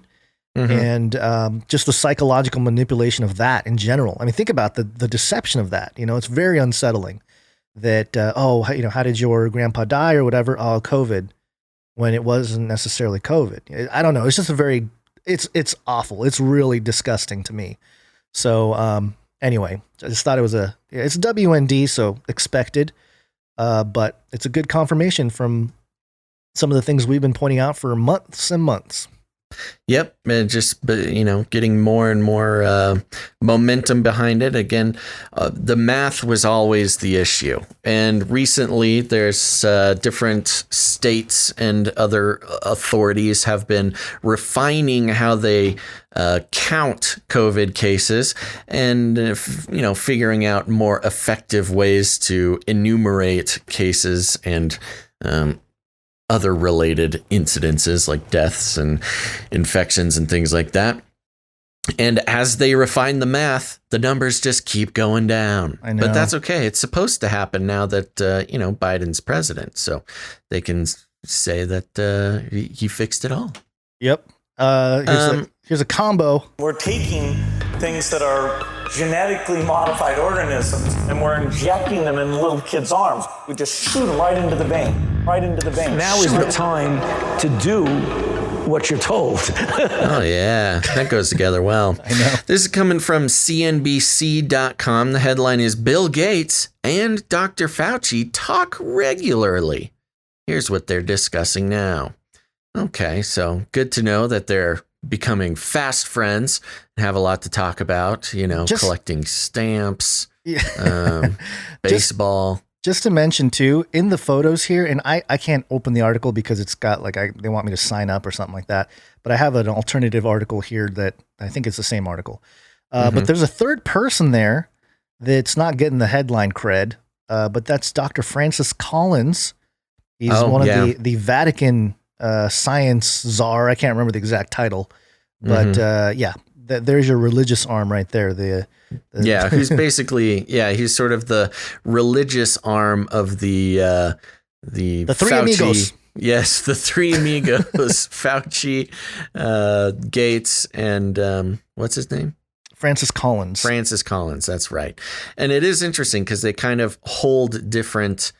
And just the psychological manipulation of that in general. I mean, think about the deception of that. It's very unsettling. That, how did your grandpa die or whatever? Oh, COVID, when it wasn't necessarily COVID. I don't know. It's just it's awful. It's really disgusting to me. So, anyway, I just thought it's WND, so expected. But it's a good confirmation from some of the things we've been pointing out for months and months. Yep, and just getting more and more momentum behind it. Again, the math was always the issue, and recently there's different states and other authorities have been refining how they count COVID cases, and figuring out more effective ways to enumerate cases and other related incidences like deaths and infections and things like that. And as they refine the math, the numbers just keep going down. I know. But that's okay. It's supposed to happen now that, Biden's president. So they can say that he fixed it all. Yep. Here's a combo. We're taking things that are genetically modified organisms and we're injecting them in little kids' arms. We just shoot them right into the vein, Now is the time to do what you're told. Oh, yeah. That goes together well. I know. This is coming from CNBC.com. The headline is Bill Gates and Dr. Fauci talk regularly. Here's what they're discussing now. Okay, so good to know that they're becoming fast friends and have a lot to talk about, collecting stamps, baseball. Just to mention too, in the photos here, and I can't open the article because it's got they want me to sign up or something like that, but I have an alternative article here that I think it's the same article. But there's a third person there that's not getting the headline cred, but that's Dr. Francis Collins. He's one of the Vatican science czar. I can't remember the exact title, but there's your religious arm right there. Who's basically he's sort of the religious arm of the three Fauci, amigos. Yes, the three amigos: Fauci, Gates, and what's his name? Francis Collins. Francis Collins. That's right. And it is interesting because they kind of hold different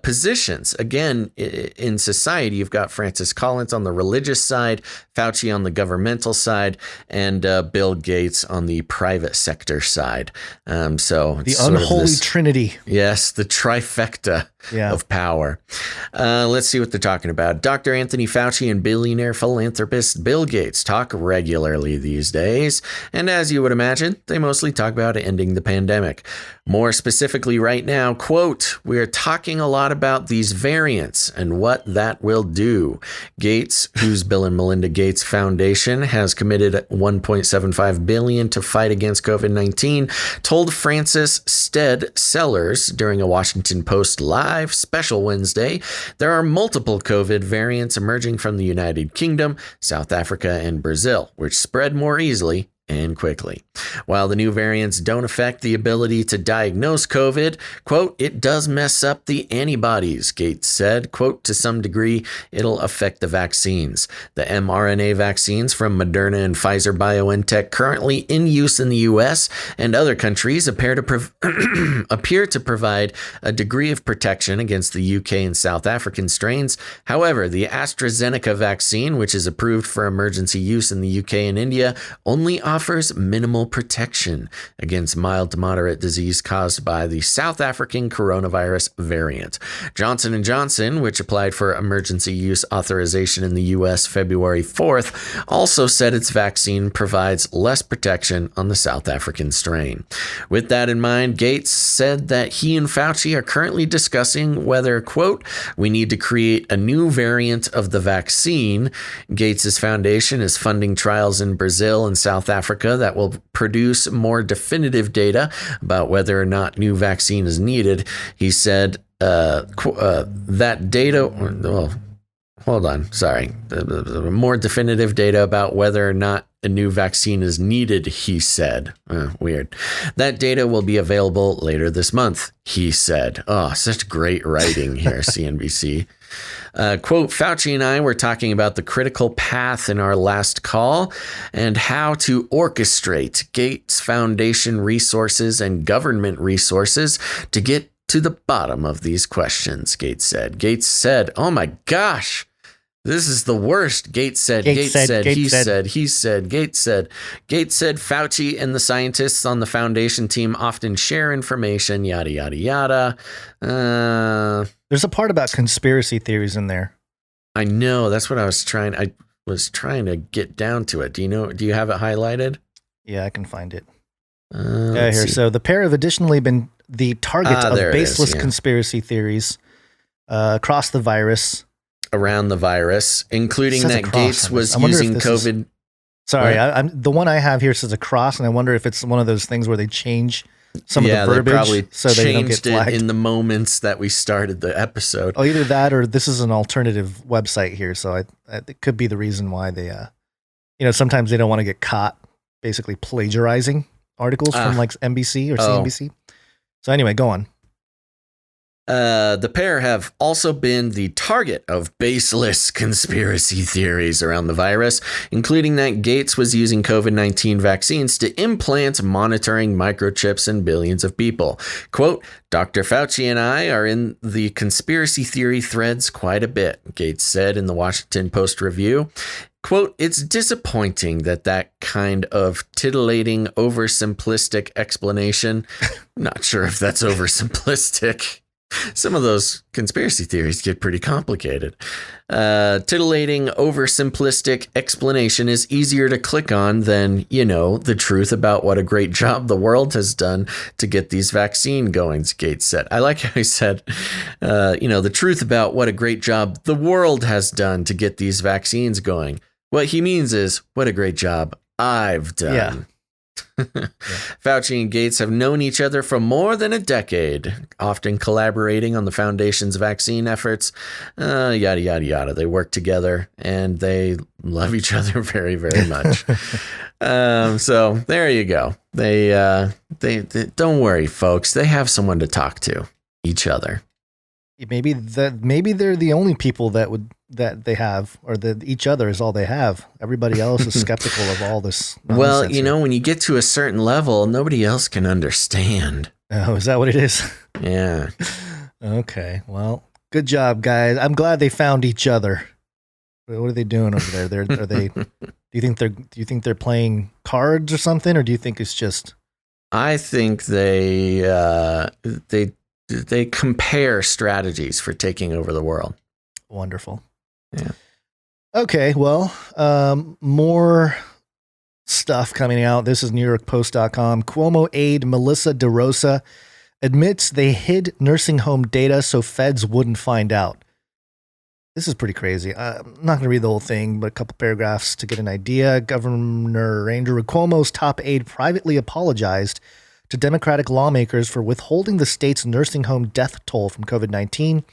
positions. Again, in society, you've got Francis Collins on the religious side, Fauci on the governmental side, and Bill Gates on the private sector side. So the unholy trinity. Yes, the trifecta of power. Let's see what they're talking about. Dr. Anthony Fauci and billionaire philanthropist Bill Gates talk regularly these days. And as you would imagine, they mostly talk about ending the pandemic. More specifically right now, quote, "We're talking a lot about these variants and what that will do." Gates, whose Bill and Melinda Gates Foundation has committed $1.75 billion to fight against COVID-19, told Francis Stead Sellers during a Washington Post Live special Wednesday, there are multiple COVID variants emerging from the United Kingdom, South Africa, and Brazil, which spread more easily and quickly. While the new variants don't affect the ability to diagnose COVID, quote, "It does mess up the antibodies," Gates said, quote, "To some degree, it'll affect the vaccines. The mRNA vaccines from Moderna and Pfizer BioNTech currently in use in the U.S. and other countries appear to provide a degree of protection against the UK and South African strains. However, the AstraZeneca vaccine, which is approved for emergency use in the UK and India, only offers minimal protection against mild to moderate disease caused by the South African coronavirus variant. Johnson & Johnson, which applied for emergency use authorization in the U.S. February 4th, also said its vaccine provides less protection on the South African strain. With that in mind, Gates said that he and Fauci are currently discussing whether, quote, "we need to create a new variant of the vaccine." Gates' foundation is funding trials in Brazil and South Africa that will produce more definitive data about whether or not new vaccine is needed. He said that data, more definitive data about whether or not a new vaccine is needed, he said. Weird. That data will be available later this month, he said. Oh, such great writing here, CNBC. Quote, "Fauci and I were talking about the critical path in our last call and how to orchestrate Gates Foundation resources and government resources to get to the bottom of these questions," Gates said. Gates said, "Oh my gosh, This is the worst. Gates said, he said, Gates said. Gates said Fauci and the scientists on the foundation team often share information, yada, yada, yada. There's a part about conspiracy theories in there. I know. That's what I was trying to get down to it. Do you have it highlighted? Yeah, I can find it. Here. See. So the pair have additionally been the target of baseless conspiracy theories across the virus. Around the virus, including that Gates was using COVID. Sorry, I'm the one I have here says a cross, and I wonder if it's one of those things where they change some of the verbiage, they probably so they don't get flagged. It in the moments that we started the episode. Oh, either that or this is an alternative website here, so it could be the reason why they, sometimes they don't want to get caught basically plagiarizing articles from like NBC or CNBC. So anyway, go on. The pair have also been the target of baseless conspiracy theories around the virus, including that Gates was using COVID-19 vaccines to implant monitoring microchips in billions of people. Quote, Dr. Fauci and I are in the conspiracy theory threads quite a bit, Gates said in the Washington Post review. Quote, it's disappointing that kind of titillating, oversimplistic explanation, not sure if that's oversimplistic. Some of those conspiracy theories get pretty complicated. Titillating, oversimplistic explanation is easier to click on than, the truth about what a great job the world has done to get these vaccine goings, Gates said. I like how he said, the truth about what a great job the world has done to get these vaccines going. What he means is, what a great job I've done. Yeah. Fauci and Gates have known each other for more than a decade, often collaborating on the foundation's vaccine efforts, yada, yada, yada. They work together and they love each other very, very much. So there you go. They don't worry, folks. They have someone to talk to, each other. Maybe they're the only people that they have, or that each other is all they have. Everybody else is skeptical of all this nonsense. Well, when you get to a certain level, nobody else can understand. Oh, is that what it is? Yeah. Okay. Well, good job, guys. I'm glad they found each other. What are they doing over there? Do you think they're playing cards or something, or do you think it's just? I think they compare strategies for taking over the world. Wonderful. Yeah. Okay. Well, more stuff coming out. This is NewYorkPost.com. Cuomo aide Melissa DeRosa admits they hid nursing home data so feds wouldn't find out. This is pretty crazy. I'm not going to read the whole thing, but a couple paragraphs to get an idea. Governor Andrew Cuomo's top aide privately apologized to Democratic lawmakers for withholding the state's nursing home death toll from COVID-19,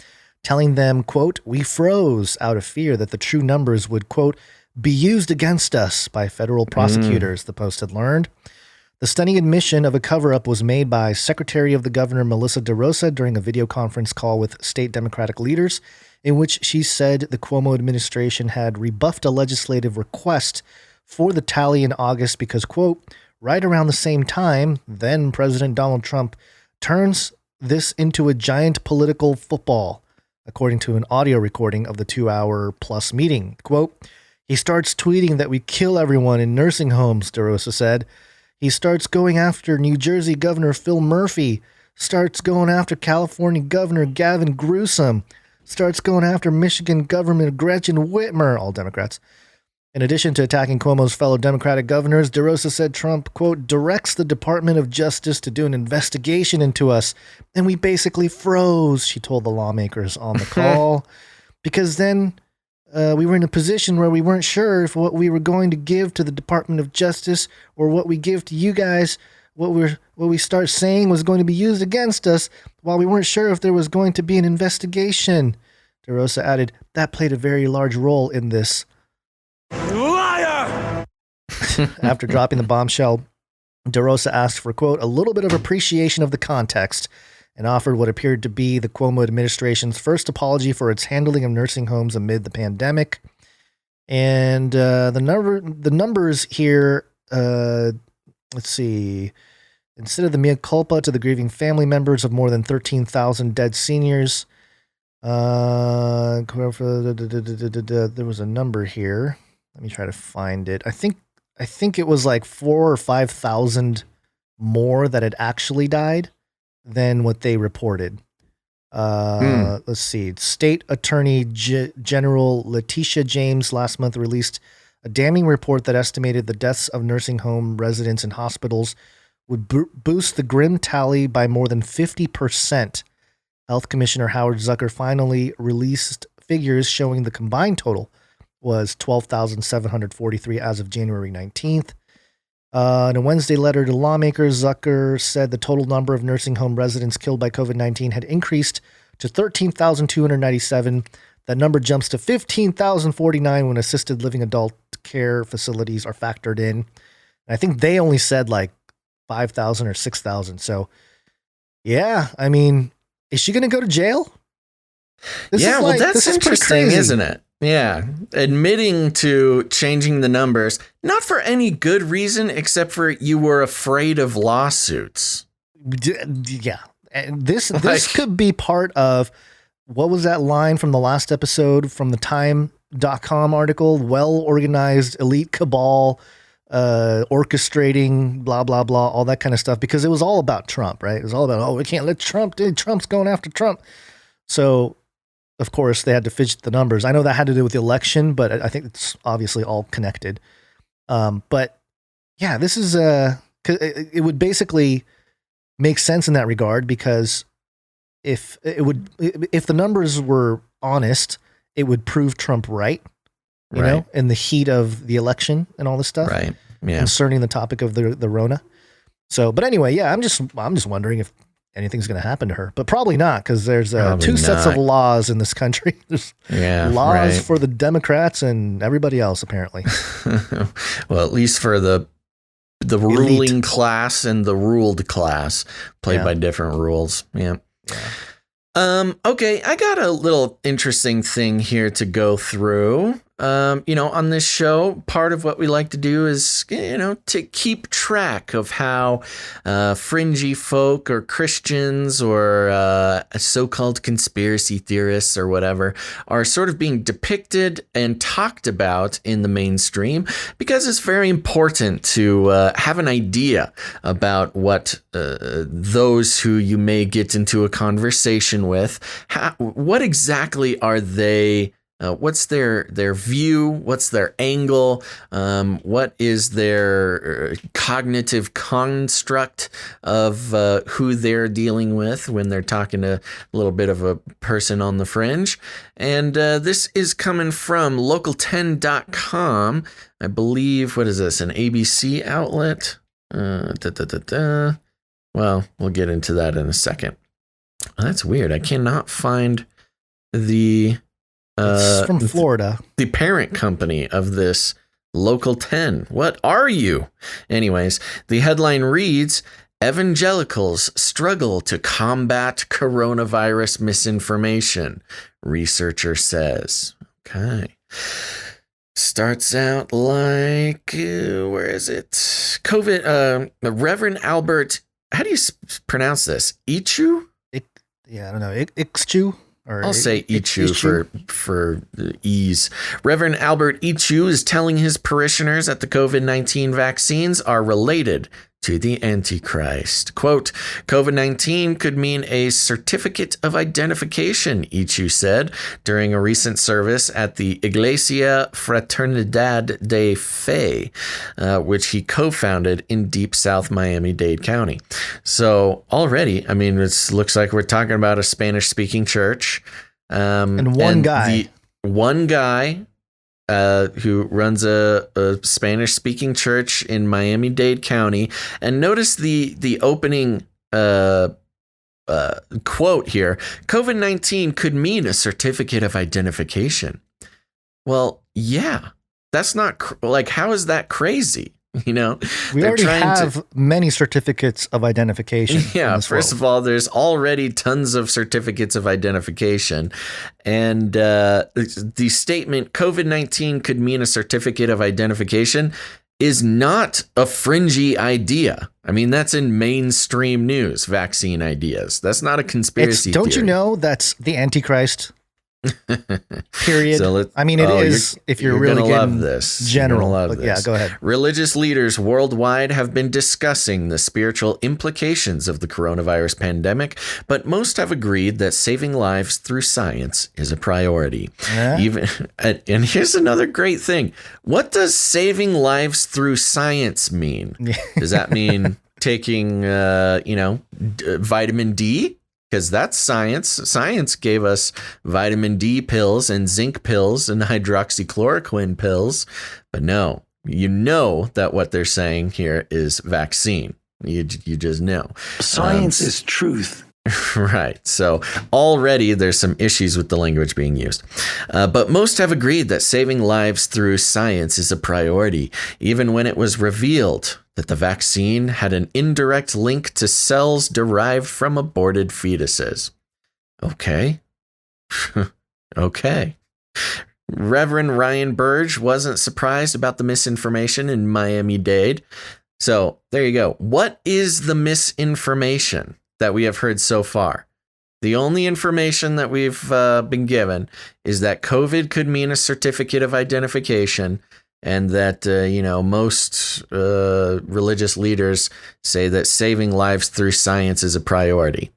telling them, quote, we froze out of fear that the true numbers would, quote, be used against us by federal prosecutors, the Post had learned. The stunning admission of a cover-up was made by Secretary of the Governor Melissa DeRosa during a video conference call with state Democratic leaders, in which she said the Cuomo administration had rebuffed a legislative request for the tally in August because, quote, right around the same time, then President Donald Trump turns this into a giant political football, according to an audio recording of the 2-hour-plus meeting. Quote, he starts tweeting that we kill everyone in nursing homes, DeRosa said. He starts going after New Jersey Governor Phil Murphy, starts going after California Governor Gavin Newsom, starts going after Michigan Governor Gretchen Whitmer, all Democrats. In addition to attacking Cuomo's fellow Democratic governors, DeRosa said Trump, quote, directs the Department of Justice to do an investigation into us. And we basically froze, she told the lawmakers on the call, because then we were in a position where we weren't sure if what we were going to give to the Department of Justice or what we give to you guys, what we start saying was going to be used against us, while we weren't sure if there was going to be an investigation. DeRosa added, that played a very large role in this. Liar! After dropping the bombshell, DeRosa asked for, quote, a little bit of appreciation of the context and offered what appeared to be the Cuomo administration's first apology for its handling of nursing homes amid the pandemic. And the numbers here, let's see, instead of the mea culpa to the grieving family members of more than 13,000 dead seniors, There was a number here. Let me try to find it. I think it was like 4,000 or 5,000 more that had actually died than what they reported. Let's see. State Attorney General Letitia James last month released a damning report that estimated the deaths of nursing home residents and hospitals would boost the grim tally by more than 50%. Health Commissioner Howard Zucker finally released figures showing the combined total was 12,743 as of January 19th. In a Wednesday letter to lawmakers, Zucker said the total number of nursing home residents killed by COVID-19 had increased to 13,297. That number jumps to 15,049 when assisted living adult care facilities are factored in. And I think they only said like 5,000 or 6,000. So, yeah, I mean, is she going to go to jail? That's interesting, isn't it? Yeah, admitting to changing the numbers, not for any good reason except for you were afraid of lawsuits. Yeah, and this could be part of, what was that line from the last episode from the Time.com article? Well-organized elite cabal, orchestrating, blah, blah, blah, all that kind of stuff, because it was all about Trump, right? It was all about, we can't let Trump, Trump's going after Trump. So, of course, they had to fidget the numbers. I know that had to do with the election, but I think it's obviously all connected. But yeah, this is it would basically make sense in that regard, because if the numbers were honest, it would prove Trump right, you know, in the heat of the election and all this stuff, right? Yeah, concerning the topic of the Rona. So, but anyway, yeah, I'm just wondering if anything's going to happen to her, but probably not, because there's two sets of laws in this country. There's laws for the Democrats and everybody else, apparently. Well, at least for the ruling class and the ruled class, played by different rules. Yeah. Okay, I got a little interesting thing here to go through. On this show, part of what we like to do is, to keep track of how fringy folk or Christians or so-called conspiracy theorists or whatever are sort of being depicted and talked about in the mainstream, because it's very important to have an idea about what those who you may get into a conversation with, what exactly are they. What's their view? What's their angle? What is their cognitive construct of who they're dealing with when they're talking to a little bit of a person on the fringe? And this is coming from local10.com. I believe, what is this, an ABC outlet? Well, we'll get into that in a second. That's weird. I cannot find the... It's from Florida. The parent company of this Local 10. What are you? Anyways, the headline reads, Evangelicals struggle to combat coronavirus misinformation, researcher says. Okay. Starts out like, where is it? COVID, Reverend Albert, how do you pronounce this? Ichu? I don't know. Ixchu? I'll say Ichu for ease. Reverend Albert Ichu is telling his parishioners that the COVID-19 vaccines are related to the Antichrist. Quote, COVID-19 could mean a certificate of identification, Ichu said during a recent service at the Iglesia Fraternidad de Fe, which he co-founded in deep South Miami-Dade County. So already, I mean, it looks like we're talking about a Spanish-speaking church. And one guy who runs a Spanish-speaking church in Miami-Dade County. And notice the opening quote here. COVID-19 could mean a certificate of identification. Well, yeah, that's not how is that crazy? We already have many certificates of identification. Yeah, first of all, there's already tons of certificates of identification. And the statement COVID-19 could mean a certificate of identification is not a fringy idea. I mean, that's in mainstream news, vaccine ideas. That's not a conspiracy Don't theory. you know that's the Antichrist? Period. So I mean, it is if you're really gonna getting love this. general. You're gonna love this. Yeah, go ahead. Religious leaders worldwide have been discussing the spiritual implications of the coronavirus pandemic, but most have agreed that saving lives through science is a priority. Yeah. And here's another great thing. What does saving lives through science mean? Does that mean taking vitamin D? Because that's science. Science gave us vitamin D pills and zinc pills and hydroxychloroquine pills. But no, you know that what they're saying here is vaccine. You just know. Science is truth. Right. So already there's some issues with the language being used. But most have agreed that saving lives through science is a priority, even when it was revealed that the vaccine had an indirect link to cells derived from aborted fetuses. Okay. Okay. Reverend Ryan Burge wasn't surprised about the misinformation in Miami-Dade. So there you go. What is the misinformation that we have heard so far? The only information that we've been given is that COVID could mean a certificate of identification, and that, most religious leaders say that saving lives through science is a priority.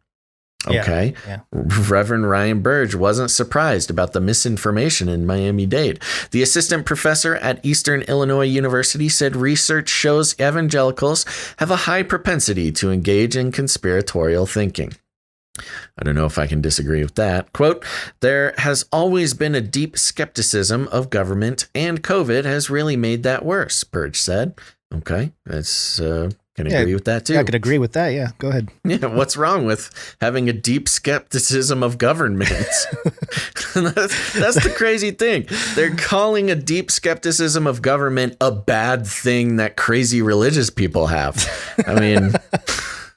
Okay. Yeah. Reverend Ryan Burge wasn't surprised about the misinformation in Miami-Dade. The assistant professor at Eastern Illinois University said research shows evangelicals have a high propensity to engage in conspiratorial thinking. I don't know if I can disagree with that. Quote, there has always been a deep skepticism of government, and COVID has really made that worse, Burge said. Okay, that's can agree with that too. Yeah, I could agree with that. Yeah, go ahead. Yeah, what's wrong with having a deep skepticism of government? That's the crazy thing. They're calling a deep skepticism of government a bad thing that crazy religious people have. I mean,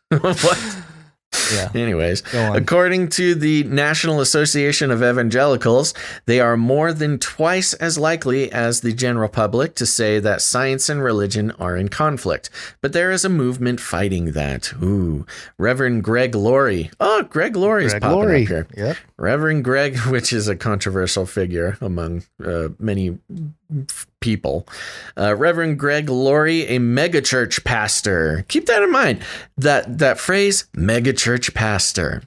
what? Yeah. Anyways, according to the National Association of Evangelicals, they are more than twice as likely as the general public to say that science and religion are in conflict. But there is a movement fighting that. Ooh, Reverend Greg Laurie. Oh, Greg Laurie's popping up here. Yep. Reverend Greg, which is a controversial figure among many people. Reverend Greg Laurie, a megachurch pastor. Keep that in mind. That phrase, megachurch pastor.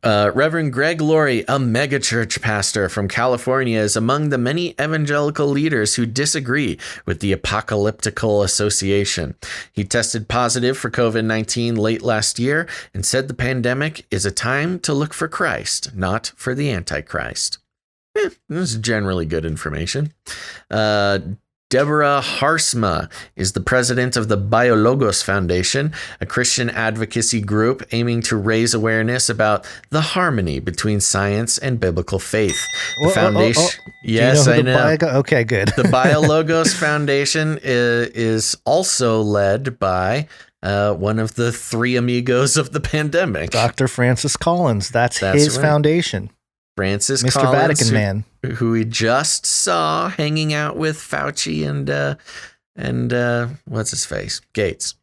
Reverend Greg Laurie, a megachurch pastor from California, is among the many evangelical leaders who disagree with the apocalyptical association. He tested positive for COVID-19 late last year and said the pandemic is a time to look for Christ, not for the Antichrist. This is generally good information. Deborah Harsma is the president of the Biologos Foundation, a Christian advocacy group aiming to raise awareness about the harmony between science and biblical faith. The foundation, yes, I know. Okay, good. The Biologos Foundation is also led by one of the three amigos of the pandemic, Dr. Francis Collins. That's his right. foundation. Francis Mr. Collins, Vatican Man, who we just saw hanging out with Fauci and what's his face? Gates.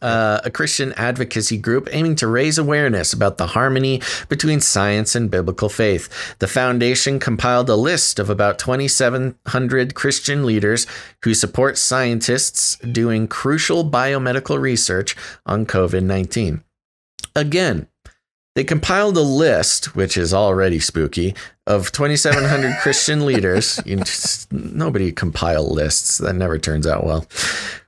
A Christian advocacy group aiming to raise awareness about the harmony between science and biblical faith. The foundation compiled a list of about 2,700 Christian leaders who support scientists doing crucial biomedical research on COVID-19. Again, they compiled a list, which is already spooky, of 2,700 Christian leaders. Nobody compile lists. That never turns out well.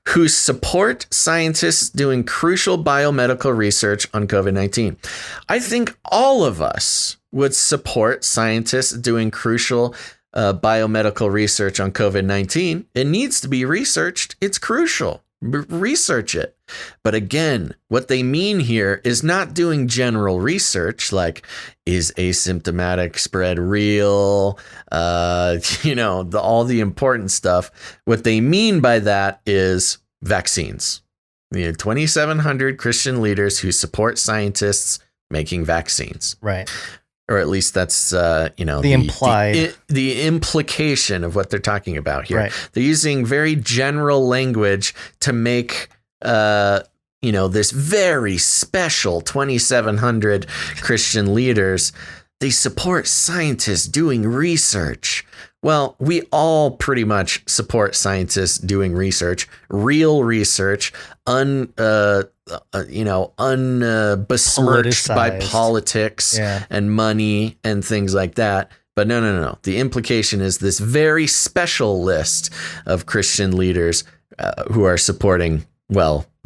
Who support scientists doing crucial biomedical research on COVID-19. I think all of us would support scientists doing crucial biomedical research on COVID-19. It needs to be researched. It's crucial. Research it. But again, what they mean here is not doing general research like, is asymptomatic spread real? All the important stuff. What they mean by that is vaccines. 2,700 Christian leaders who support scientists making vaccines. Right. or at least that's the implied the implication of what they're talking about here. Right. They're using very general language to make this very special 2,700 Christian leaders. They support scientists doing research. Well, we all pretty much support scientists doing research, real research, unbesmirched by politics and money and things like that. But no. The implication is this very special list of Christian leaders who are supporting,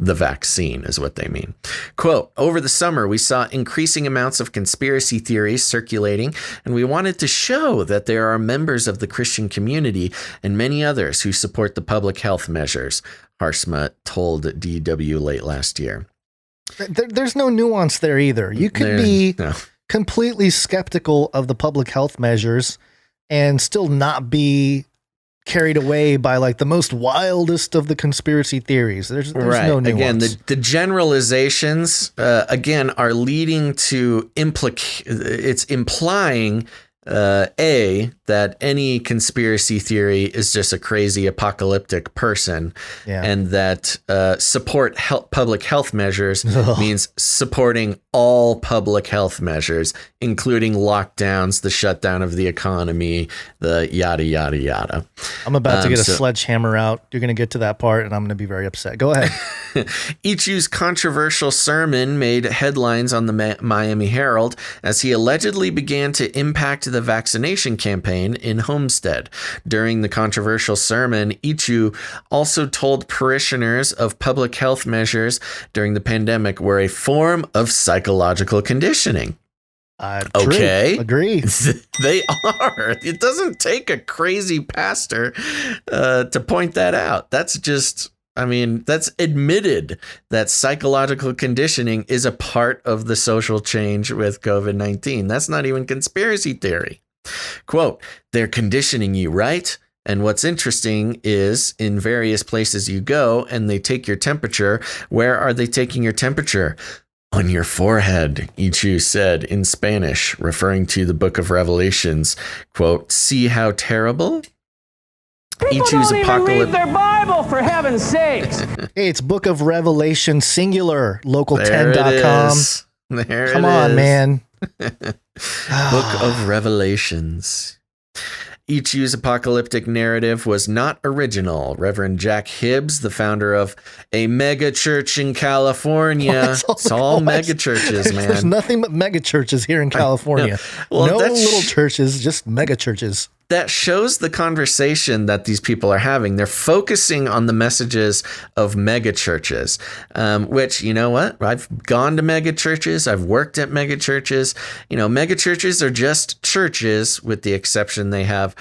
the vaccine is what they mean. Quote, over the summer, we saw increasing amounts of conspiracy theories circulating, and we wanted to show that there are members of the Christian community and many others who support the public health measures, Harsma told DW late last year. There's no nuance there either. You could be completely skeptical of the public health measures and still not be carried away by like the most wildest of the conspiracy theories. There's no nuance. Again, the generalizations are leading to it's implying that any conspiracy theory is just a crazy apocalyptic person, and that support public health measures means supporting all public health measures, including lockdowns, the shutdown of the economy, the yada, yada, yada. I'm about to get a sledgehammer out. You're going to get to that part, and I'm going to be very upset. Go ahead. Ichu's controversial sermon made headlines on the Miami Herald as he allegedly began to impact the vaccination campaign in Homestead. During the controversial sermon, Ichu also told parishioners of public health measures during the pandemic were a form of psychological conditioning. Okay. Agree. They are. It doesn't take a crazy pastor to point that out. That's admitted that psychological conditioning is a part of the social change with COVID-19. That's not even conspiracy theory. Quote, they're conditioning you, right? And what's interesting is in various places you go and they take your temperature. Where are they taking your temperature? On your forehead, Ichu said in Spanish, referring to the book of Revelations. Quote, see how terrible? People don't even read their Bible, for heaven's sakes. Hey, it's Book of Revelation, singular, local10.com. Come on, man. Book of Revelations. Ichu's apocalyptic narrative was not original. Reverend Jack Hibbs, the founder of a mega church in California. It's all mega churches, man. There's nothing but mega churches here in California. No little churches, just mega churches. That shows the conversation that these people are having. They're focusing on the messages of mega churches, which, you know what? I've gone to mega churches. I've worked at mega churches. Mega churches are just churches with the exception they have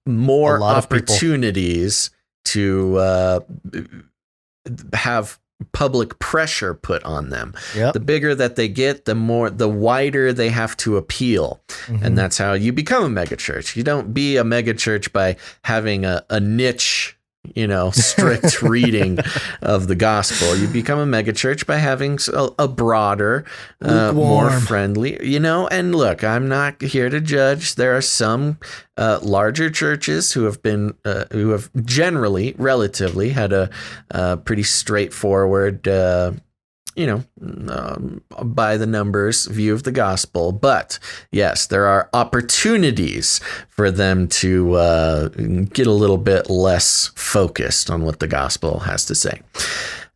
more opportunities to have public pressure put on them. Yep. The bigger that they get, the wider they have to appeal. Mm-hmm. And that's how you become a megachurch. You don't be a megachurch by having a niche, strict reading of the gospel. You become a megachurch by having a broader, more friendly, and look, I'm not here to judge. There are some larger churches who have generally, relatively had a pretty straightforward, by the numbers view of the gospel. But yes, there are opportunities for them to get a little bit less focused on what the gospel has to say.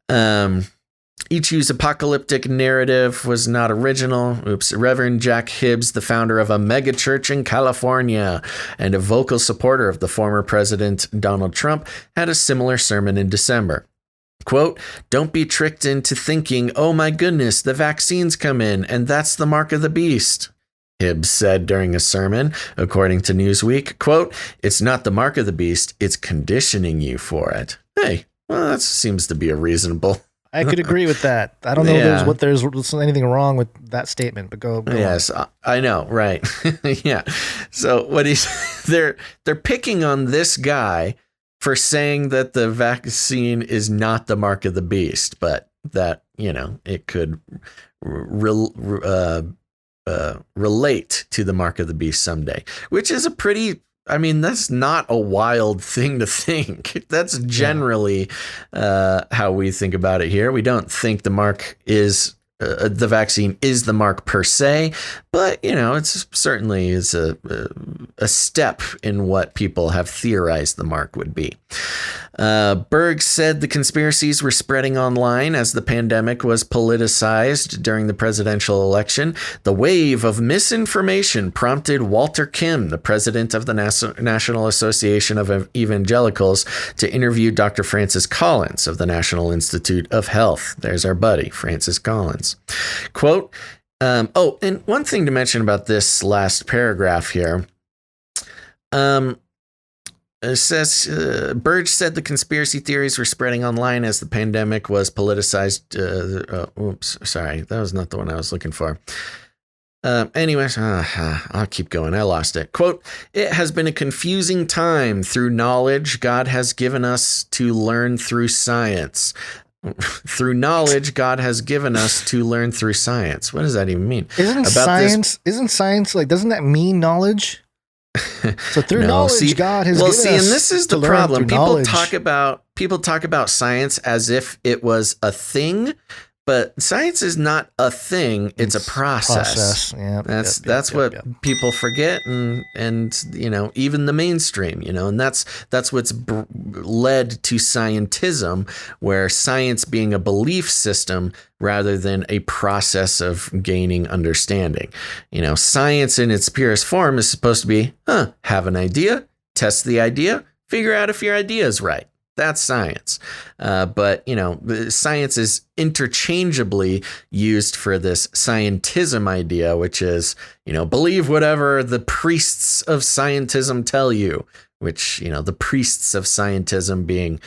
Ichu's apocalyptic narrative was not original. Reverend Jack Hibbs, the founder of a megachurch in California and a vocal supporter of the former president Donald Trump, had a similar sermon in December. Quote, don't be tricked into thinking, oh my goodness, the vaccines come in and that's the mark of the beast. Hibbs said during a sermon, according to Newsweek, quote, it's not the mark of the beast, it's conditioning you for it. Hey, well, that seems to be a reasonable. I could agree with that. I don't know if there's anything wrong with that statement, but go yes, on. I know, right. Yeah. So they're picking on this guy for saying that the vaccine is not the mark of the beast, but that, it could relate to the mark of the beast someday, which is that's not a wild thing to think. That's generally how we think about it here. We don't think the mark is the vaccine is the mark per se, but it's certainly is a step in what people have theorized the mark would be. Berg said the conspiracies were spreading online as the pandemic was politicized during the presidential election. The wave of misinformation prompted Walter Kim, the president of the National Association of Evangelicals, to interview Dr. Francis Collins of the National Institute of Health. There's our buddy, Francis Collins. Quote, and one thing to mention about this last paragraph here. It says, Burge said the conspiracy theories were spreading online as the pandemic was politicized. Oops, sorry, that was not the one I was looking for. Anyways, I'll keep going. I lost it. Quote, it has been a confusing time. Through knowledge God has given us to learn through science. Through knowledge God has given us to learn through science. What does that even mean? Isn't science like, doesn't that mean knowledge? So through knowledge, God has given us. And this is the problem. People talk about science as if it was a thing, but science is not a thing. It's a process. Yeah, that's what people forget, and even the mainstream, and that's what's led to scientism, where science being a belief system rather than a process of gaining understanding. Science in its purest form is supposed to be, have an idea, test the idea, figure out if your idea is right. That's science. But science is interchangeably used for this scientism idea, which is, believe whatever the priests of scientism tell you, which, the priests of scientism being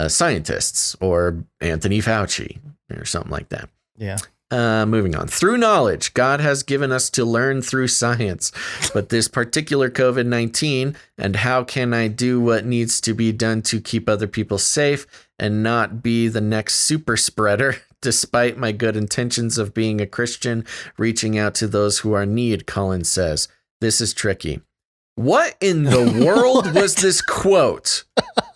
scientists or Anthony Fauci or something like that. Yeah. Moving on. Through knowledge, God has given us to learn through science. But this particular COVID-19, and how can I do what needs to be done to keep other people safe and not be the next super spreader, despite my good intentions of being a Christian, reaching out to those who are in need, Collins says. This is tricky. What in the world was this quote?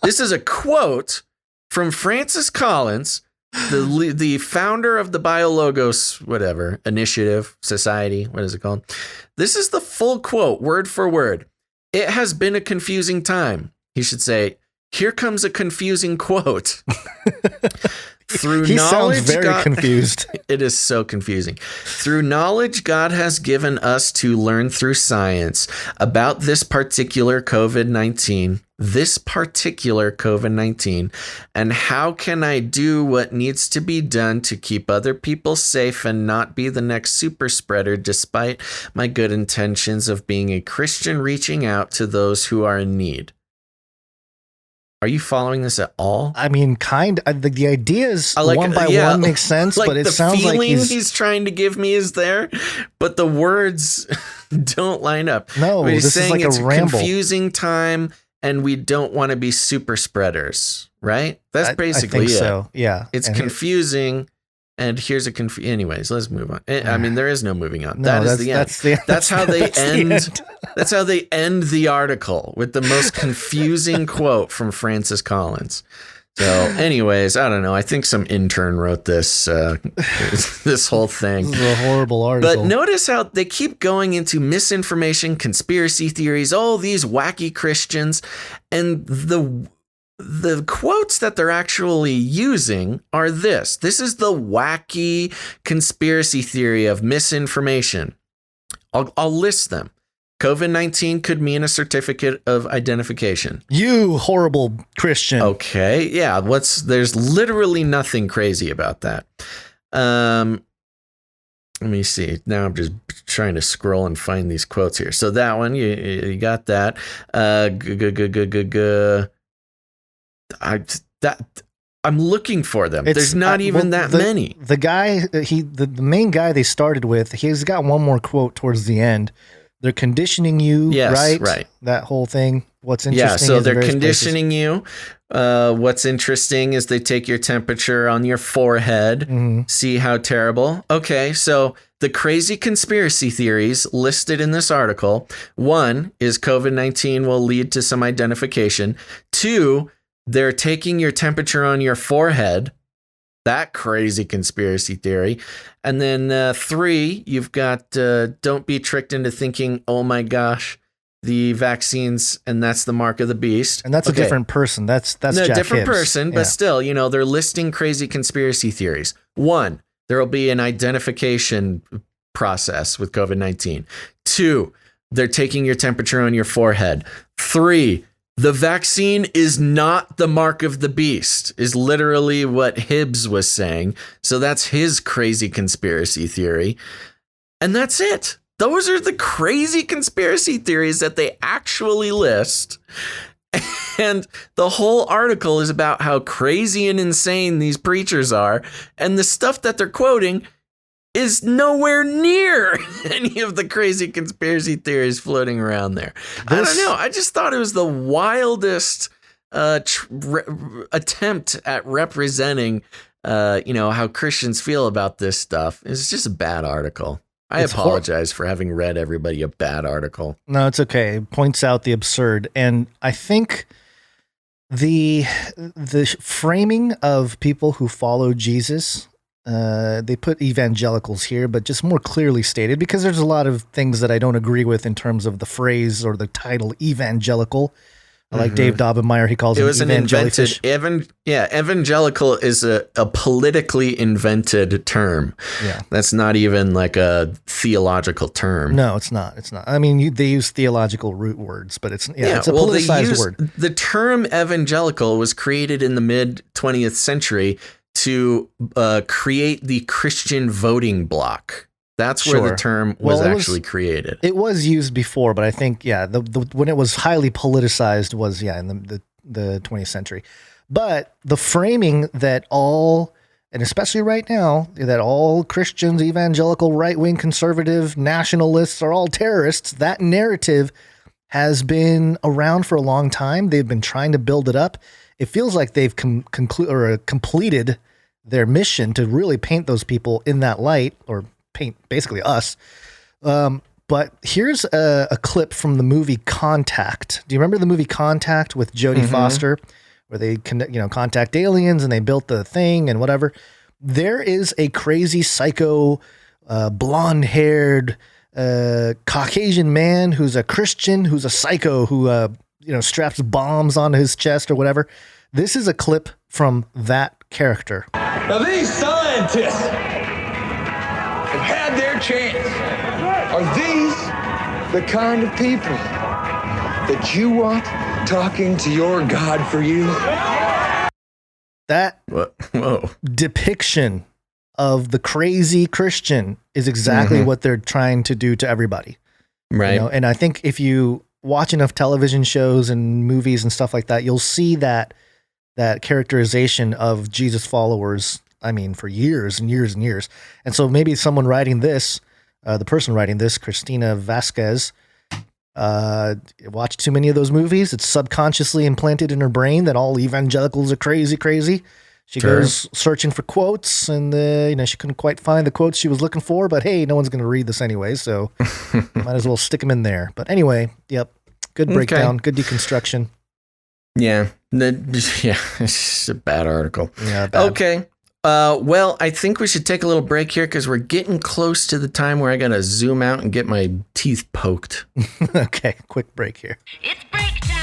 This is a quote from Francis Collins, the founder of the Biologos, initiative, society, what is it called? This is the full quote, word for word. It has been a confusing time. He should say, here comes a confusing quote. Through he knowledge, sounds very confused. It is so confusing. Through knowledge, God has given us to learn through science about this particular COVID-19, and how can I do what needs to be done to keep other people safe and not be the next super spreader, despite my good intentions of being a Christian reaching out to those who are in need. Are you following this at all? I mean, the ideas one by one make sense, but it sounds like the feeling he's trying to give me is there, but the words don't line up. No, he's this saying is like it's a ramble. Confusing time, and we don't want to be super spreaders, right? That's basically I think it. So, yeah. It's confusing. And here's anyways, let's move on. I mean, there is no moving on. No, that's the end. That's how they end. That's how they end the article, with the most confusing quote from Francis Collins. So anyways, I don't know. I think some intern wrote this this whole thing. This is a horrible article. But notice how they keep going into misinformation, conspiracy theories, all these wacky Christians, and the quotes that they're actually using are this. This is the wacky conspiracy theory of misinformation. I'll list them. COVID-19 could mean a certificate of identification. You horrible Christian. Okay. Yeah. There's literally nothing crazy about that. Let me see. Now I'm just trying to scroll and find these quotes here. So that one, you got that. I'm looking for them. There's not even that many. The guy, the main guy they started with, he's got one more quote towards the end. They're conditioning you, yes, right? Right. That whole thing. What's interesting? Yeah, so they're conditioning you. What's interesting is they take your temperature on your forehead, see how terrible. Okay, so the crazy conspiracy theories listed in this article. 1 is COVID-19 will lead to some identification. 2, they're taking your temperature on your forehead. That crazy conspiracy theory. And then 3, you've got don't be tricked into thinking, oh my gosh, the vaccines, and that's the mark of the beast. And that's a different person. That's no, Jack different Hibbs. person, but still, they're listing crazy conspiracy theories. 1, there will be an identification process with COVID-19. 2, they're taking your temperature on your forehead. 3, the vaccine is not the mark of the beast, is literally what Hibbs was saying. So that's his crazy conspiracy theory. And that's it. Those are the crazy conspiracy theories that they actually list. And the whole article is about how crazy and insane these preachers are. And the stuff that they're quoting is nowhere near any of the crazy conspiracy theories floating around there. I don't know. I just thought it was the wildest attempt at representing, how Christians feel about this stuff. It's just a bad article. I apologize for having read everybody a bad article. No, it's okay. It points out the absurd. And I think the framing of people who follow Jesus, they put evangelicals here, but just more clearly stated, because there's a lot of things that I don't agree with in terms of the phrase or the title evangelical. Like Dave Daubenmire, he calls it was an invented. Evangelical is a politically invented term. Yeah, that's not even like a theological term. No, it's not. It's not. I mean, they use theological root words, but it's a politicized word. The term evangelical was created in the mid 20th century to create the Christian voting bloc. That's where the term was actually created. It was used before, but I think, when it was highly politicized was, in the 20th century. But the framing that all, and especially right now, that all Christians, evangelical, right-wing, conservative, nationalists are all terrorists, that narrative has been around for a long time. They've been trying to build it up. It feels like they've completed their mission to really paint those people in that light, or paint basically us. But here's a clip from the movie Contact. Do you remember the movie Contact with Jodie Foster, where they contact aliens and they built the thing and whatever? There is a crazy psycho, blonde-haired, Caucasian man who's a Christian, who's a psycho, who straps bombs on his chest or whatever. This is a clip from that character. Now these scientists have had their chance. Are these the kind of people that you want talking to your God for you? That depiction of the crazy Christian is exactly what they're trying to do to everybody. Right. And I think if you watch enough television shows and movies and stuff like that, you'll see that characterization of Jesus followers, for years and years and years. And so maybe someone writing this, the person writing this, Christina Vasquez, watched too many of those movies. It's subconsciously implanted in her brain that all evangelicals are crazy. She goes searching for quotes, and she couldn't quite find the quotes she was looking for, but hey, no one's going to read this anyway, so might as well stick them in there. But anyway, good breakdown, good deconstruction. Yeah, it's just a bad article. Yeah, bad. Okay. Well, I think we should take a little break here because we're getting close to the time where I got to zoom out and get my teeth poked. Okay, quick break here. It's break time.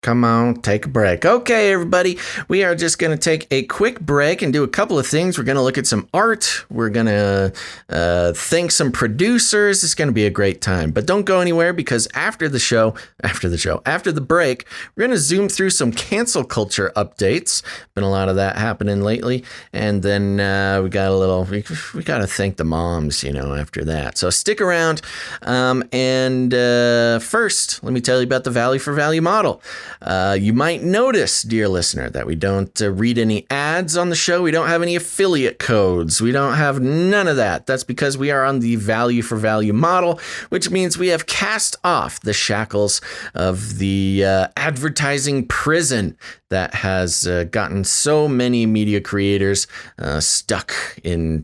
Come on, take a break. Okay, everybody, we are just going to take a quick break and do a couple of things. We're going to look at some art. We're going to thank some producers. It's going to be a great time. But don't go anywhere, because after the break, we're going to zoom through some cancel culture updates. Been a lot of that happening lately. And then we got to thank the moms, after that. So stick around. And first, let me tell you about the value for value model. You might notice, dear listener, that we don't read any ads on the show. We don't have any affiliate codes. We don't have none of that. That's because we are on the value for value model, which means we have cast off the shackles of the advertising prison that has gotten so many media creators stuck in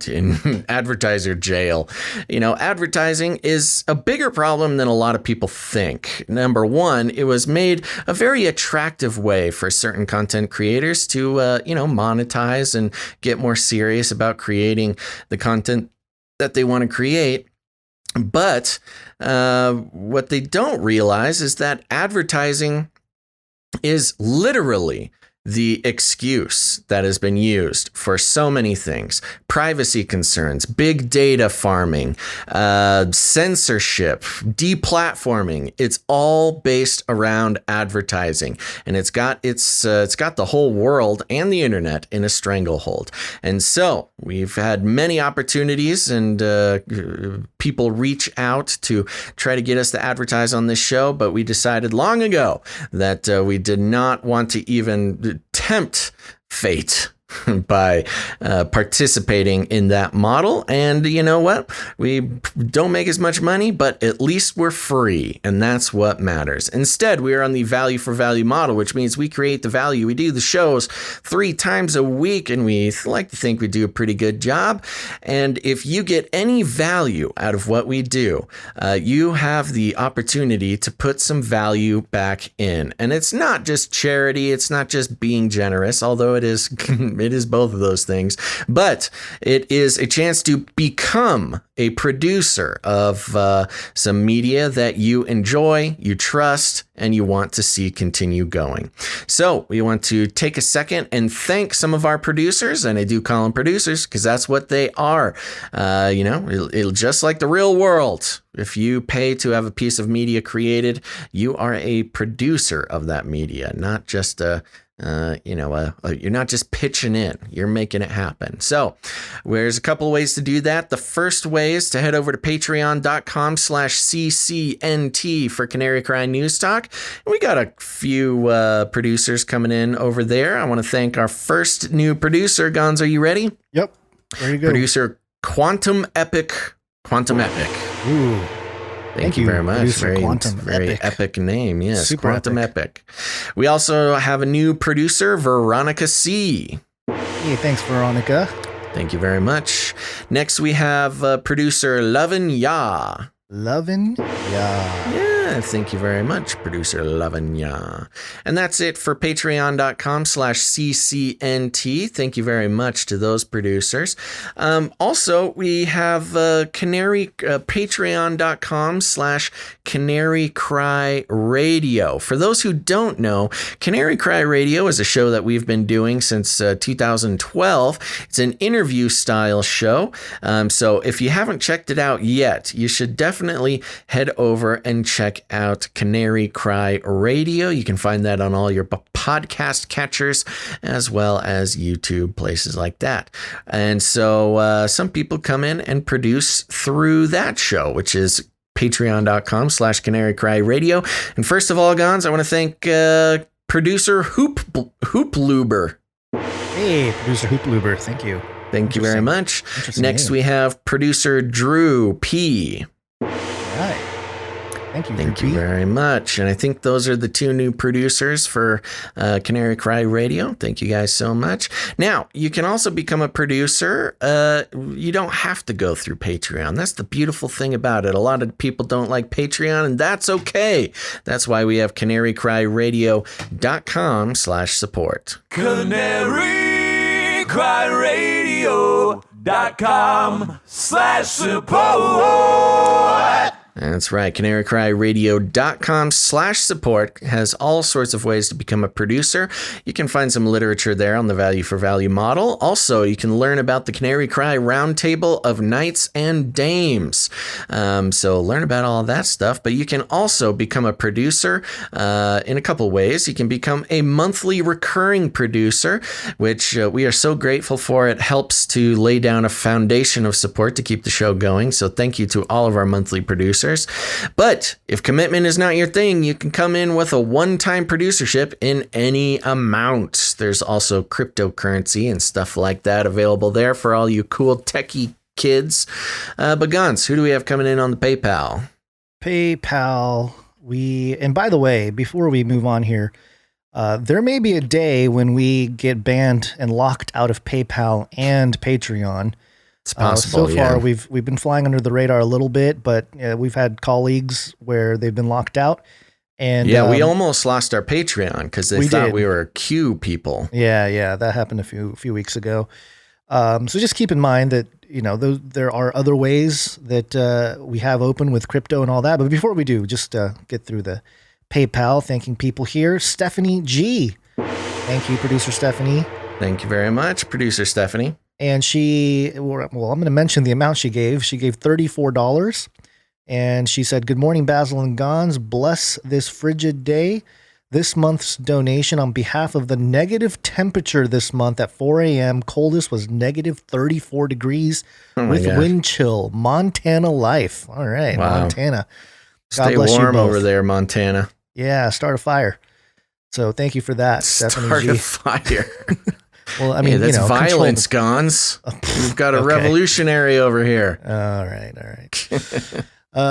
advertiser jail. You know, advertising is a bigger problem than a lot of people think. Number one, it was made a very attractive way for certain content creators to, monetize and get more serious about creating the content that they want to create. But what they don't realize is that advertising is literally the excuse that has been used for so many things. Privacy concerns, big data farming, censorship, deplatforming. It's all based around advertising, and it's got the whole world and the internet in a stranglehold. And so we've had many opportunities and people reach out to try to get us to advertise on this show, but we decided long ago that we did not want to even tempt fate by participating in that model. And you know what? We don't make as much money, but at least we're free. And that's what matters. Instead, we are on the value for value model, which means we create the value. We do the shows 3 times a week, and we like to think we do a pretty good job. And if you get any value out of what we do, you have the opportunity to put some value back in. And it's not just charity. It's not just being generous, although it is both of those things, but it is a chance to become a producer of some media that you enjoy, you trust, and you want to see continue going. So we want to take a second and thank some of our producers, and I do call them producers because that's what they are. It'll just like the real world. If you pay to have a piece of media created, you are a producer of that media, not just you're not just pitching in, you're making it happen. So there's a couple of ways to do that. The first way is to head over to patreon.com/CCNT for Canary Cry News Talk. And we got a few producers coming in over there. I want to thank our first new producer. Gonz, are you ready? Yep. Ready to go. Producer Quantum Epic. Ooh. Thank you very much. Very epic name. Yes, super Quantum Epic. We also have a new producer, Veronica C. Hey, thanks, Veronica. Thank you very much. Next, we have producer Lovin Ya. Yeah, thank you very much, producer Lavanya. And that's it for patreon.com/CCNT. Thank you very much to those producers. Also, we have patreon.com/Canary Cry Radio. For those who don't know, Canary Cry Radio is a show that we've been doing since 2012. It's an interview style show. So if you haven't checked it out yet, you should definitely head over and check out Canary Cry Radio. You can find that on all your podcast catchers as well as YouTube, places like that. And so some people come in and produce through that show, which is patreon.com/Canary Cry Radio. And first of all, Gonz, I want to thank producer Hoopluber. Hey, producer Hoopluber. Thank you. Thank you very much. Next, we have producer Drew P. Right. Thank you very much. And I think those are the 2 new producers for Canary Cry Radio. Thank you guys so much. Now, you can also become a producer. You don't have to go through Patreon. That's the beautiful thing about it. A lot of people don't like Patreon, and that's okay. That's why we have canarycryradio.com/support. canarycryradio.com/support. That's right. canarycryradio.com/support has all sorts of ways to become a producer. You can find some literature there on the value for value model. Also, you can learn about the Canary Cry Roundtable of Knights and Dames. So learn about all that stuff. But you can also become a producer in a couple ways. You can become a monthly recurring producer, which we are so grateful for. It helps to lay down a foundation of support to keep the show going. So thank you to all of our monthly producers. producers. But if commitment is not your thing, you can come in with a one-time producership in any amount. There's also cryptocurrency and stuff like that available there for all you cool techie kids. But Gons, who do we have coming in on the PayPal? PayPal. And by the way, before we move on here, there may be a day when we get banned and locked out of PayPal and Patreon. It's possible. So far, we've been flying under the radar a little bit, but we've had colleagues where they've been locked out. And we almost lost our Patreon because they thought we were Q people. Yeah, that happened a few weeks ago. So just keep in mind that there are other ways that we have open with crypto and all that. But before we do, just get through the PayPal, thanking people here. Stephanie G. Thank you, producer Stephanie. Thank you very much, producer Stephanie. And I'm going to mention the amount she gave. She gave $34. And she said, "Good morning, Basil and Gons. Bless this frigid day. This month's donation on behalf of the negative temperature this month at 4 a.m. Coldest was negative 34 degrees with wind chill. Montana life." All right, wow. Montana. God Stay bless warm you both. over there, Montana. Yeah, start a fire. So thank you for that, Stephanie Start G. a fire. Well, I mean, that's violence, Gons. We've got a revolutionary over here. All right.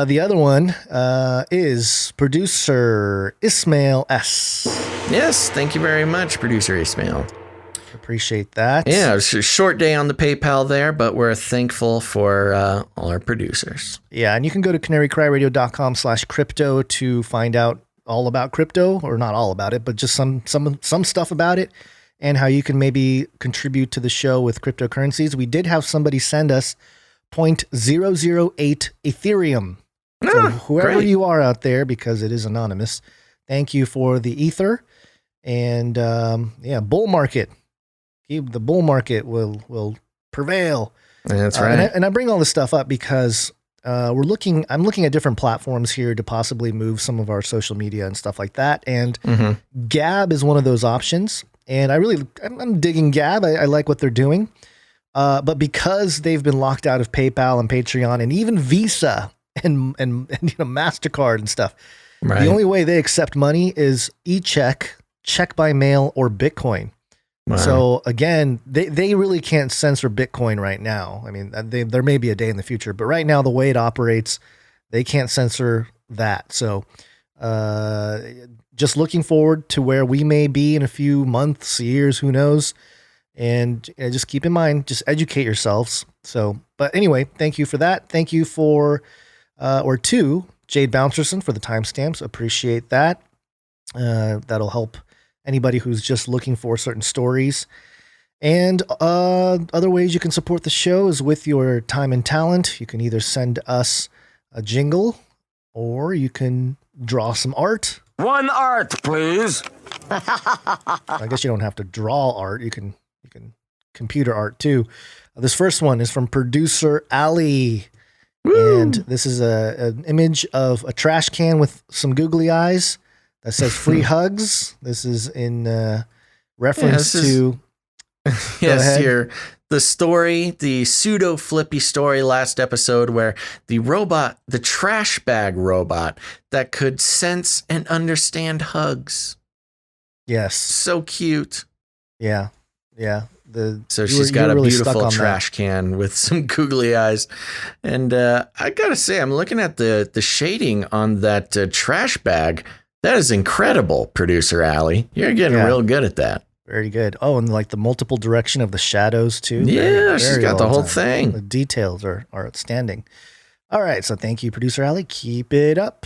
The other one is producer Ismail S. Yes, thank you very much, producer Ismail. Appreciate that. Yeah, it's a short day on the PayPal there, but we're thankful for all our producers. Yeah, and you can go to canarycryradio.com/crypto to find out all about crypto, or not all about it, but just some stuff about it and how you can maybe contribute to the show with cryptocurrencies. We did have somebody send us 0.008 Ethereum. So whoever you are out there, because it is anonymous, thank you for the ether. And bull market. The bull market will prevail. That's right. And I bring all this stuff up because I'm looking at different platforms here to possibly move some of our social media and stuff like that. And Gab is one of those options. And I'm digging Gab. I like what they're doing. But because they've been locked out of PayPal and Patreon and even Visa and MasterCard and stuff, the only way they accept money is e-check, check by mail, or Bitcoin. Wow. So again, they really can't censor Bitcoin right now. I mean, there may be a day in the future, but right now the way it operates, they can't censor that. So just looking forward to where we may be in a few months, years, who knows. And just keep in mind, just educate yourselves. So, but anyway, thank you for that. Thank you to Jade Bouncerson for the timestamps. Appreciate that. That'll help anybody who's just looking for certain stories. And other ways you can support the show is with your time and talent. You can either send us a jingle or you can draw some art. One art, please. I guess you don't have to draw art. You can computer art too. This first one is from producer Ali. Woo! And this is an image of a trash can with some googly eyes that says free hugs. This is in reference to the story, the pseudo Flippy story last episode where the trash bag robot that could sense and understand hugs. Yes. So cute. Yeah. So she's got a beautiful trash can with some googly eyes. And I got to say, I'm looking at the shading on that trash bag. That is incredible, producer Allie. You're getting real good at that. Very good. Oh, and like the multiple direction of the shadows too. Yeah, she's got the whole thing. The details are outstanding. All right, so thank you, producer Allie. Keep it up.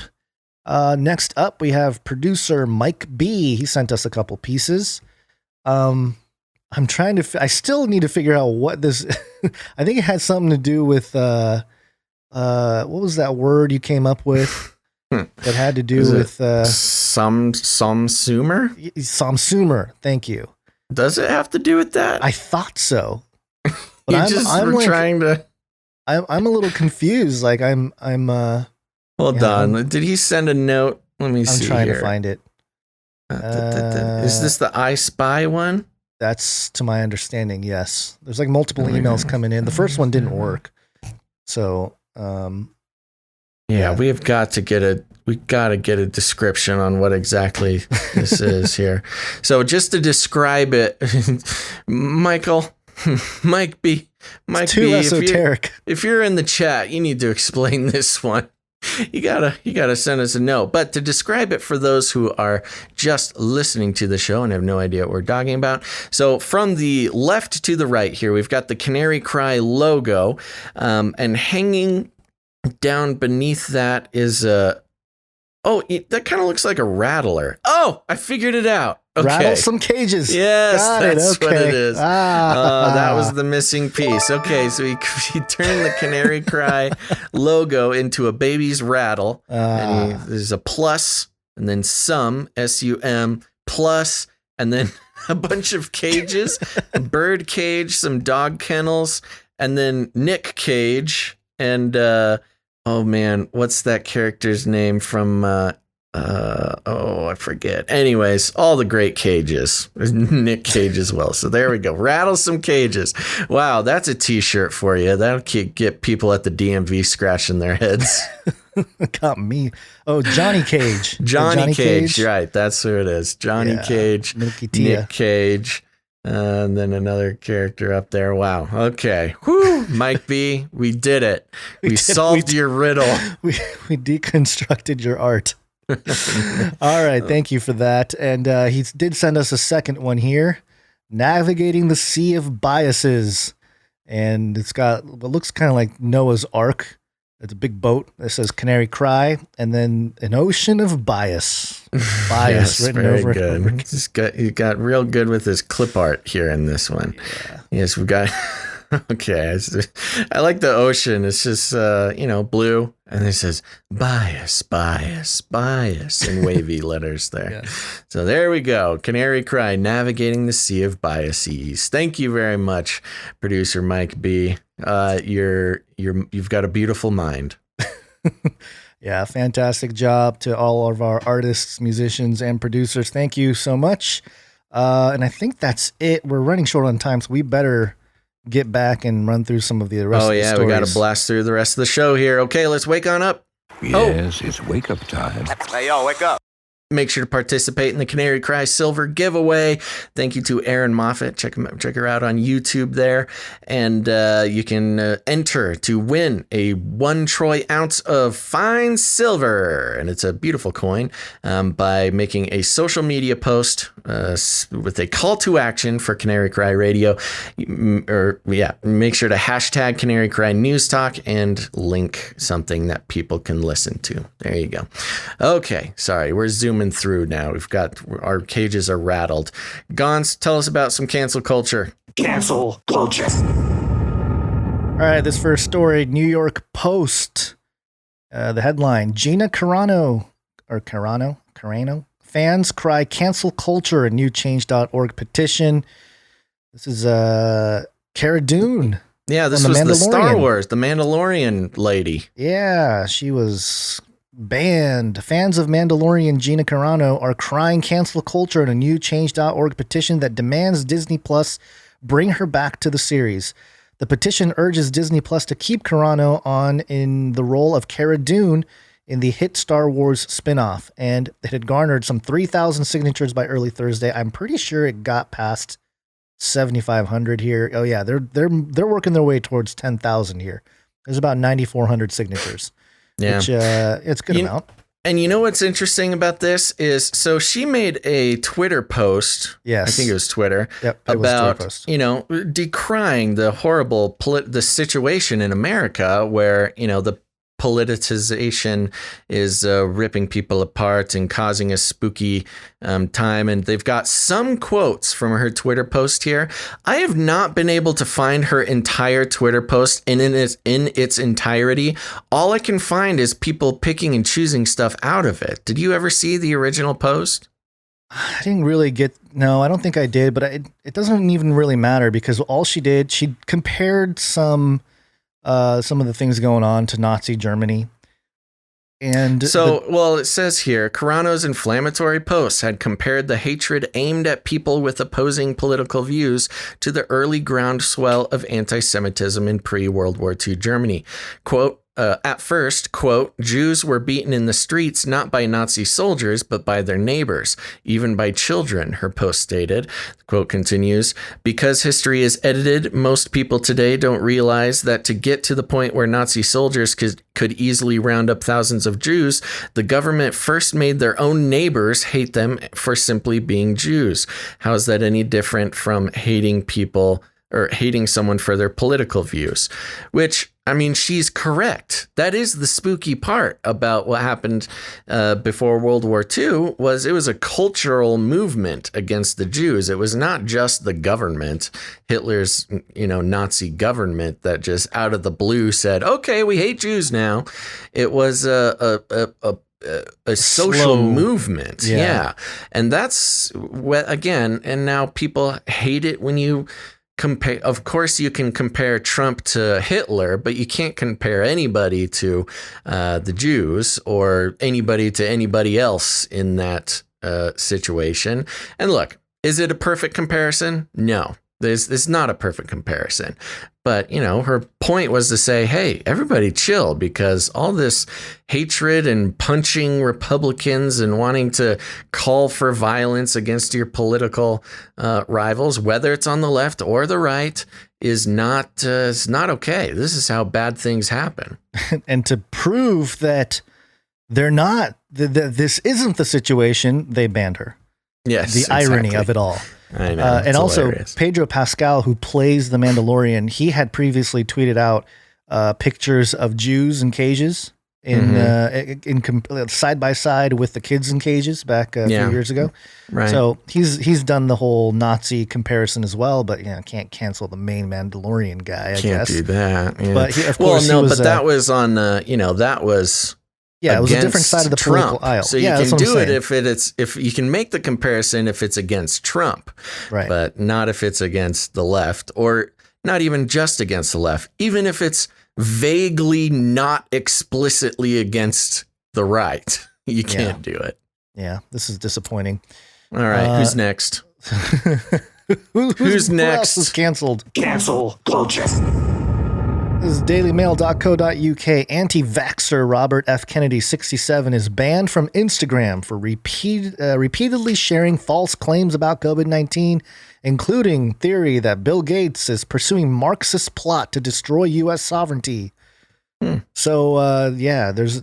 Next up, we have producer Mike B. He sent us a couple pieces. I'm trying to. I still need to figure out what this. I think it had something to do with what was that word you came up with that had to do with Somsumer? Somsumer. Thank you. Does it have to do with that? I thought so. But I'm trying to. I'm a little confused. Like I'm. Hold on. Did he send a note? Let me see. I'm trying to find it. Is this the I Spy one? That's to my understanding. Yes. There's like multiple emails coming in. The first one didn't work. So, Yeah, we got to get a description on what exactly this is here. So just to describe it, Mike B, it's too esoteric. If you're in the chat, you need to explain this one. You gotta send us a note. But to describe it for those who are just listening to the show and have no idea what we're talking about. So from the left to the right here, we've got the Canary Cry logo, and hanging down beneath that is that kind of looks like a rattler. Oh, I figured it out. Okay. Rattle some cages. Yes, that's what it is. That was the missing piece. Okay, so he turned the Canary Cry logo into a baby's rattle. And there's a plus, and then some, S-U-M, plus, and then a bunch of cages, a bird cage, some dog kennels, and then Nick Cage, and oh man, what's that character's name from I forget. Anyways, all the great cages. Nick Cage as well. So there we go. Rattle some cages. Wow, that's a t-shirt for you. That'll get people at the DMV scratching their heads. Got me. Oh, Johnny Cage. Johnny Cage, right. That's who it is. Johnny Cage, Nick Cage. And then another character up there. Wow. Okay. Whew. Mike B, we did it. We solved your riddle. We deconstructed your art. All right. Thank you for that. And he did send us a second one here. Navigating the Sea of Biases. And it's got what looks kind of like Noah's Ark. It's a big boat that says Canary Cry, and then an ocean of bias. Bias yes, written very over good. He got real good with his clip art here in this one. Yeah. Yes, we got. Okay, I like the ocean. It's just blue, and it says bias, bias, bias in wavy letters there. Yeah. So there we go. Canary Cry, navigating the sea of biases. Thank you very much, producer Mike B. You've got a beautiful mind. Yeah, fantastic job to all of our artists, musicians, and producers. Thank you so much. And I think that's it. We're running short on time, so we better get back and run through some of the rest of the stories. We got to blast through the rest of the show here. Okay, let's wake on up. Yes, it's wake up time. Hey, yo, wake up. Make sure to participate in the Canary Cry Silver giveaway. Thank you to Erin Moffat. Check her out on YouTube there. And you can enter to win a 1 troy ounce of fine silver. And it's a beautiful coin by making a social media post with a call to action for Canary Cry Radio. Make sure to hashtag Canary Cry News Talk and link something that people can listen to. There you go. Okay, sorry, we're zooming through now. We've got our cages are rattled. Gons, tell us about some cancel culture. Cancel culture. All right, this first story, New York Post. The headline: Gina Carano fans cry cancel culture, a new change.org petition. This is Cara Dune. Yeah, this was the Star Wars, the Mandalorian lady. Yeah, she was banned. Fans of Mandalorian Gina Carano are crying cancel culture in a new change.org petition that demands Disney Plus bring her back to the series. The petition urges Disney Plus to keep Carano on in the role of Cara Dune in the hit Star Wars spinoff, and it had garnered some 3,000 signatures by early Thursday. I'm pretty sure it got past 7,500 here. Oh yeah, they're working their way towards 10,000 here. There's about 9,400 signatures. Yeah, which it's a good amount. And you know what's interesting about this is, so she made a Twitter post. Yes, I think it was Twitter. Yep, about decrying the horrible the situation in America, where the politicization is ripping people apart and causing a spooky time. And they've got some quotes from her Twitter post here. I have not been able to find her entire Twitter post in its entirety. All I can find is people picking and choosing stuff out of it. Did you ever see the original post? I didn't really no, I don't think I did, but it doesn't even really matter, because all she did, she compared some of the things going on to Nazi Germany. And so, it says here, Carano's inflammatory posts had compared the hatred aimed at people with opposing political views to the early groundswell of anti-Semitism in pre-World War II Germany. Quote, at first, quote, Jews were beaten in the streets not by Nazi soldiers, but by their neighbors, even by children, her post stated. The quote continues, because history is edited, most people today don't realize that to get to the point where Nazi soldiers could easily round up thousands of Jews, the government first made their own neighbors hate them for simply being Jews. How is that any different from hating people or hating someone for their political views? Which, I mean, she's correct. That is the spooky part about what happened before World War II was it was a cultural movement against the Jews. It was not just the government, Hitler's, Nazi government that just out of the blue said, okay, we hate Jews now. It was a social movement. Yeah. And that's what, again, and now people hate it when you compare. Of course, you can compare Trump to Hitler, but you can't compare anybody to the Jews or anybody to anybody else in that situation. And look, is it a perfect comparison? No, it's not a perfect comparison. But, her point was to say, hey, everybody chill, because all this hatred and punching Republicans and wanting to call for violence against your political rivals, whether it's on the left or the right, is not okay. This is how bad things happen. And to prove that they're not, this isn't the situation, they banned her. Yes, the irony of it all. I know. And also hilarious. Pedro Pascal, who plays the Mandalorian, he had previously tweeted out pictures of Jews in cages in side by side with the kids in cages back a few years ago. Right. So he's done the whole Nazi comparison as well, but can't cancel the main Mandalorian guy. I guess can't do that. Yeah. But of course, that was on. That was. Yeah, it was a different side of the political aisle. So you can do it if you can make the comparison if it's against Trump, right? But not if it's against the left, or not even just against the left. Even if it's vaguely not explicitly against the right, you can't do it. Yeah, this is disappointing. All right, who's next? Who's next? Who else is canceled? Cancel culture. This is dailymail.co.uk. Anti-vaxxer Robert F. Kennedy, 67, is banned from Instagram for repeatedly sharing false claims about COVID-19, including theory that Bill Gates is pursuing Marxist plot to destroy U.S. sovereignty. So, there's...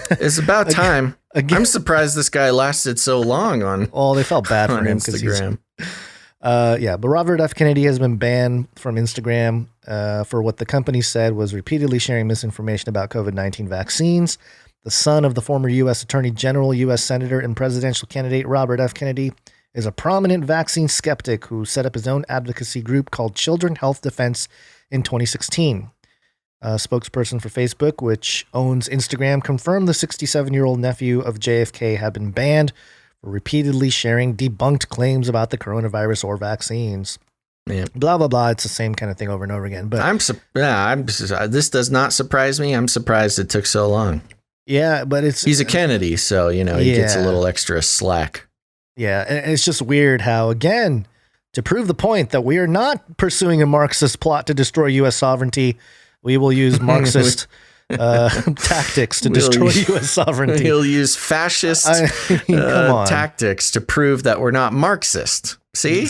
It's about time. I'm surprised this guy lasted so long on Oh, they felt bad for him because Instagram. But Robert F. Kennedy has been banned from Instagram for what the company said was repeatedly sharing misinformation about COVID-19 vaccines. The son of the former U.S. Attorney General, U.S. Senator, and presidential candidate Robert F. Kennedy is a prominent vaccine skeptic who set up his own advocacy group called Children Health Defense in 2016. A spokesperson for Facebook, which owns Instagram, confirmed the 67-year-old nephew of JFK had been banned for repeatedly sharing debunked claims about the coronavirus or vaccines. Yeah. Blah, blah, blah. It's the same kind of thing over and over again. But this does not surprise me. I'm surprised it took so long. Yeah, but he's a Kennedy, so, he gets a little extra slack. Yeah, and it's just weird how, again, to prove the point that we are not pursuing a Marxist plot to destroy U.S. sovereignty, we will use Marxist tactics to destroy U.S. sovereignty. He'll use fascist tactics to prove that we're not Marxist. See?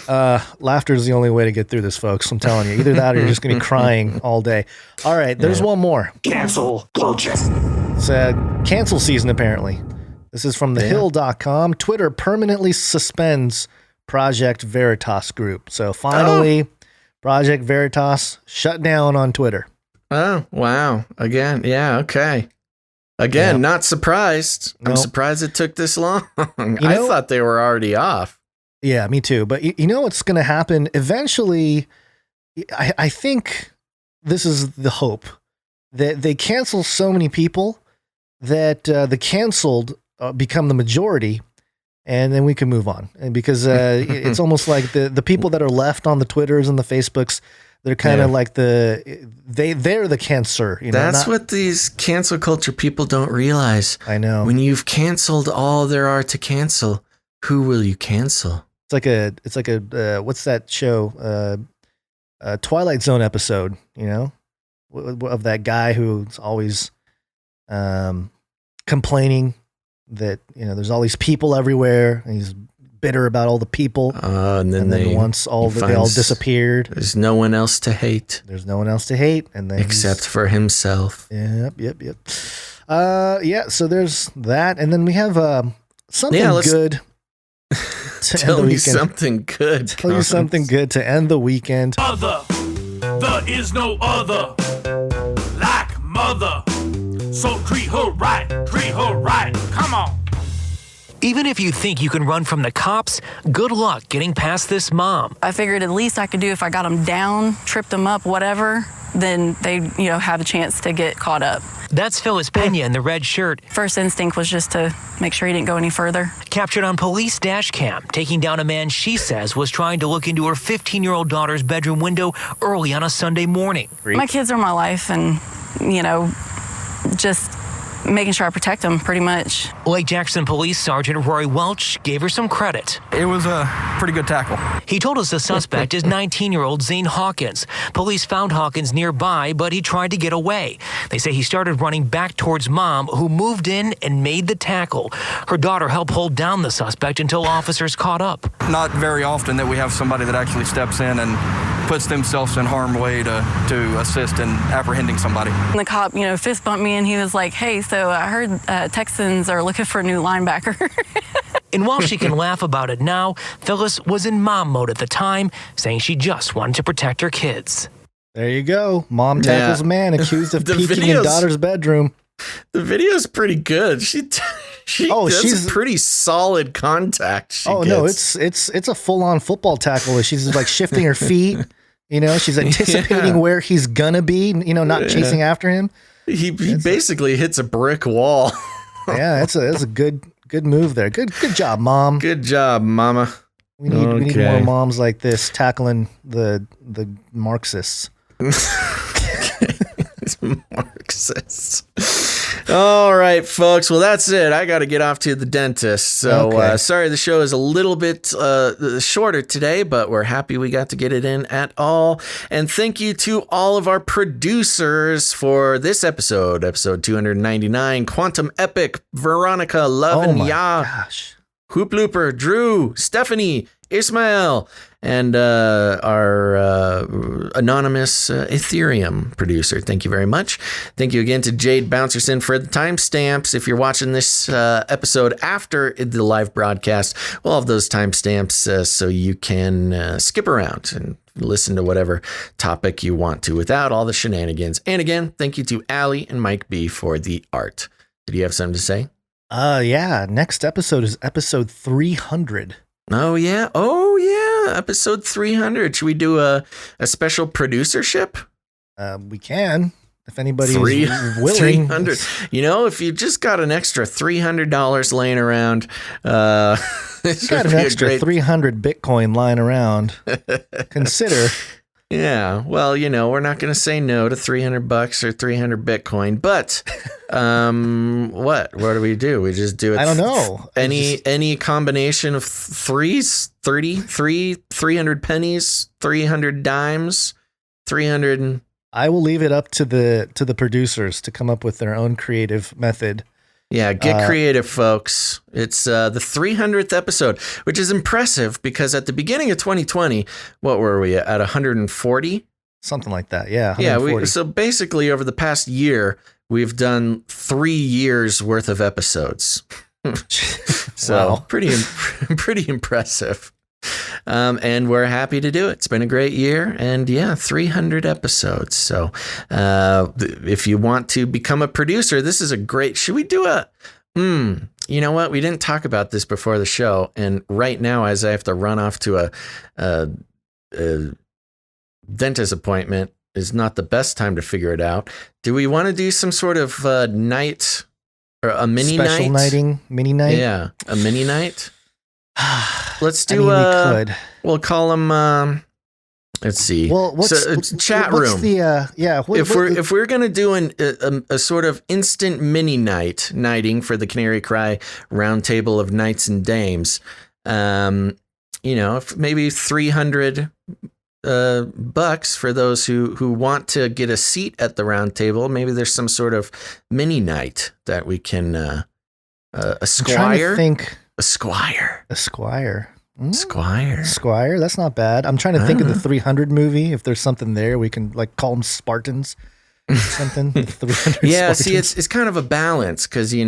Laughter is the only way to get through this, folks. I'm telling you. Either that or you're just going to be crying all day. All right, there's one more. Cancel culture. It's cancel season, apparently. This is from thehill.com. Twitter permanently suspends Project Veritas group. So finally, Project Veritas shut down on Twitter. Oh, wow. Again. Yeah, okay. Again, not surprised. I'm surprised it took this long. I thought they were already off. Yeah, me too. But you know what's going to happen? Eventually, I think this is the hope, that they cancel so many people that the canceled become the majority, and then we can move on. And because it's almost like the people that are left on the Twitters and the Facebooks, they're kind of like they're the cancer. That's what these cancel culture people don't realize. I know. When you've canceled all there are to cancel, who will you cancel? It's like a what's that show? Twilight Zone episode, you know, of that guy who's always complaining that, you know, there's all these people everywhere, and he's bitter about all the people. And then once they all disappeared, there's no one else to hate. There's no one else to hate, and then except for himself. Yep. So there's that, and then we have something good. Tell you something good. Tell you something good to end the weekend. Other, there is no other like mother. So treat her right, come on. Even if you think you can run from the cops, good luck getting past this mom. I figured at least I could do if I got them down, tripped them up, whatever, then they, you know, have a chance to get caught up. That's Phyllis Pena in the red shirt. First instinct was just to make sure he didn't go any further. Captured on police dash cam, taking down a man she says was trying to look into her 15-year-old daughter's bedroom window early on a Sunday morning. My kids are my life, and, you know, just making sure I protect them pretty much. Lake Jackson Police Sergeant Rory Welch gave her some credit. It was a pretty good tackle. He told us the suspect is 19-year-old Zane Hawkins. Police found Hawkins nearby, but he tried to get away. They say he started running back towards mom, who moved in and made the tackle. Her daughter helped hold down the suspect until officers caught up. Not very often that we have somebody that actually steps in and puts themselves in harm's way to assist in apprehending somebody. And the cop, you know, fist bumped me, and he was like, hey, so I heard Texans are looking for a new linebacker. And while she can laugh about it now, Phyllis was in mom mode at the time, saying she just wanted to protect her kids. There you go. Mom tackles a man accused of peeking in daughter's bedroom. The video's pretty good. She's pretty solid contact. No, it's a full-on football tackle. She's like shifting her feet. You know, she's anticipating where he's gonna be. You know, not chasing after him. He basically hits a brick wall. Yeah, that's a good move there. Good job, Mom. Good job, Mama. We need more moms like this tackling the Marxists. Marxists. All right, folks. Well, that's it. I got to get off to the dentist. So sorry the show is a little bit shorter today, but we're happy we got to get it in at all. And thank you to all of our producers for this episode 299, Quantum Epic, Veronica, Love and gosh. Hoop Looper, Drew, Stephanie, Ismael, and our anonymous Ethereum producer. Thank you very much. Thank you again to Jade Bouncerson for the timestamps. If you're watching this episode after the live broadcast, we'll have those timestamps so you can skip around and listen to whatever topic you want to without all the shenanigans. And again, thank you to Allie and Mike B for the art. Did you have something to say? Yeah. Next episode is episode 300. Oh yeah. Episode 300. Should we do a special producership? We can, if anybody's willing. 300. You know, if you just got an extra $300 laying around, got an extra 300 Bitcoin lying around. Consider. Yeah, well, you know, we're not going to say no to $300 or 300 Bitcoin, but what do we do? We just do it. I don't know. Any combination of threes, 300 pennies, 300 dimes, 300. I will leave it up to the producers to come up with their own creative method. Yeah, get creative, folks. It's the 300th episode, which is impressive because at the beginning of 2020, what were we at 140? Something like that, yeah. Yeah, so basically over the past year, we've done 3 years worth of episodes. So wow. pretty impressive. And we're happy to do it. It's been a great year, and 300 episodes. So if you want to become a producer, this is a great. Should we do you know what? We didn't talk about this before the show, and right now, as I have to run off to a dentist appointment, is not the best time to figure it out. Do we want to do some sort of night or a mini special night? Mini night? Yeah, a mini night. Let's do. We could. We'll call them. Let's see. Well, chat room? If we're gonna do a sort of instant mini nighting for the Canary Cry roundtable of knights and dames, you know, if maybe 300 bucks for those who want to get a seat at the round table. Maybe there's some sort of mini night that we can a squire. A squire. Squire. That's not bad. I'm trying to think of the 300 movie. If there's something there, we can like call them Spartans. Something. 300 yeah, Spartans. see, it's kind of a balance because the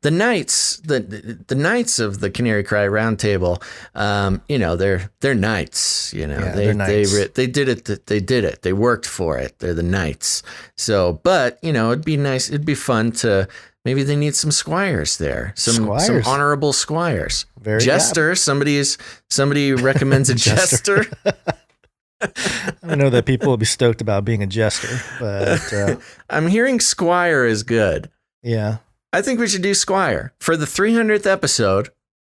knights, the knights of the Canary Cry Round Table, they're knights. They're knights. They did it. They worked for it. They're the knights. So, but it'd be nice. It'd be fun to. Maybe they need some squires there. Some honorable squires. Jester. Somebody recommends a jester. I know that people will be stoked about being a jester, but I'm hearing squire is good. Yeah. I think we should do squire for the 300th episode.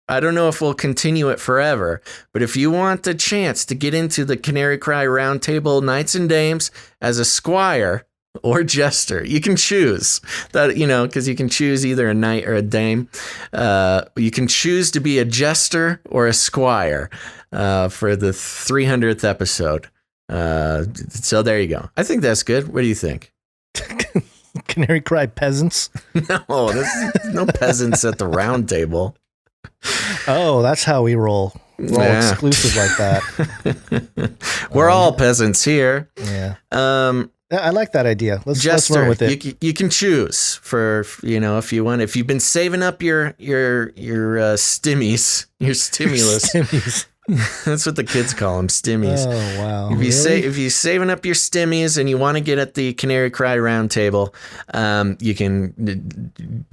I don't know if we'll continue it forever, but if you want the chance to get into the Canary Cry Roundtable Knights and Dames as a squire or jester, you can choose that, because you can choose either a knight or a dame. You can choose to be a jester or a squire for the 300th episode. So there you go. I think that's good. What do you think? Canary Cry peasants? No, there's no peasants at the round table. Oh, that's how we roll. We're all exclusive like that. We're all peasants here. Yeah. I like that idea. Let's run with it. You can choose for if you want. If you've been saving up your stimmies, your stimulus. Stimmies. That's what the kids call them, stimmies. Oh wow! If you're saving up your stimmies and you want to get at the Canary Cry Round Table, you can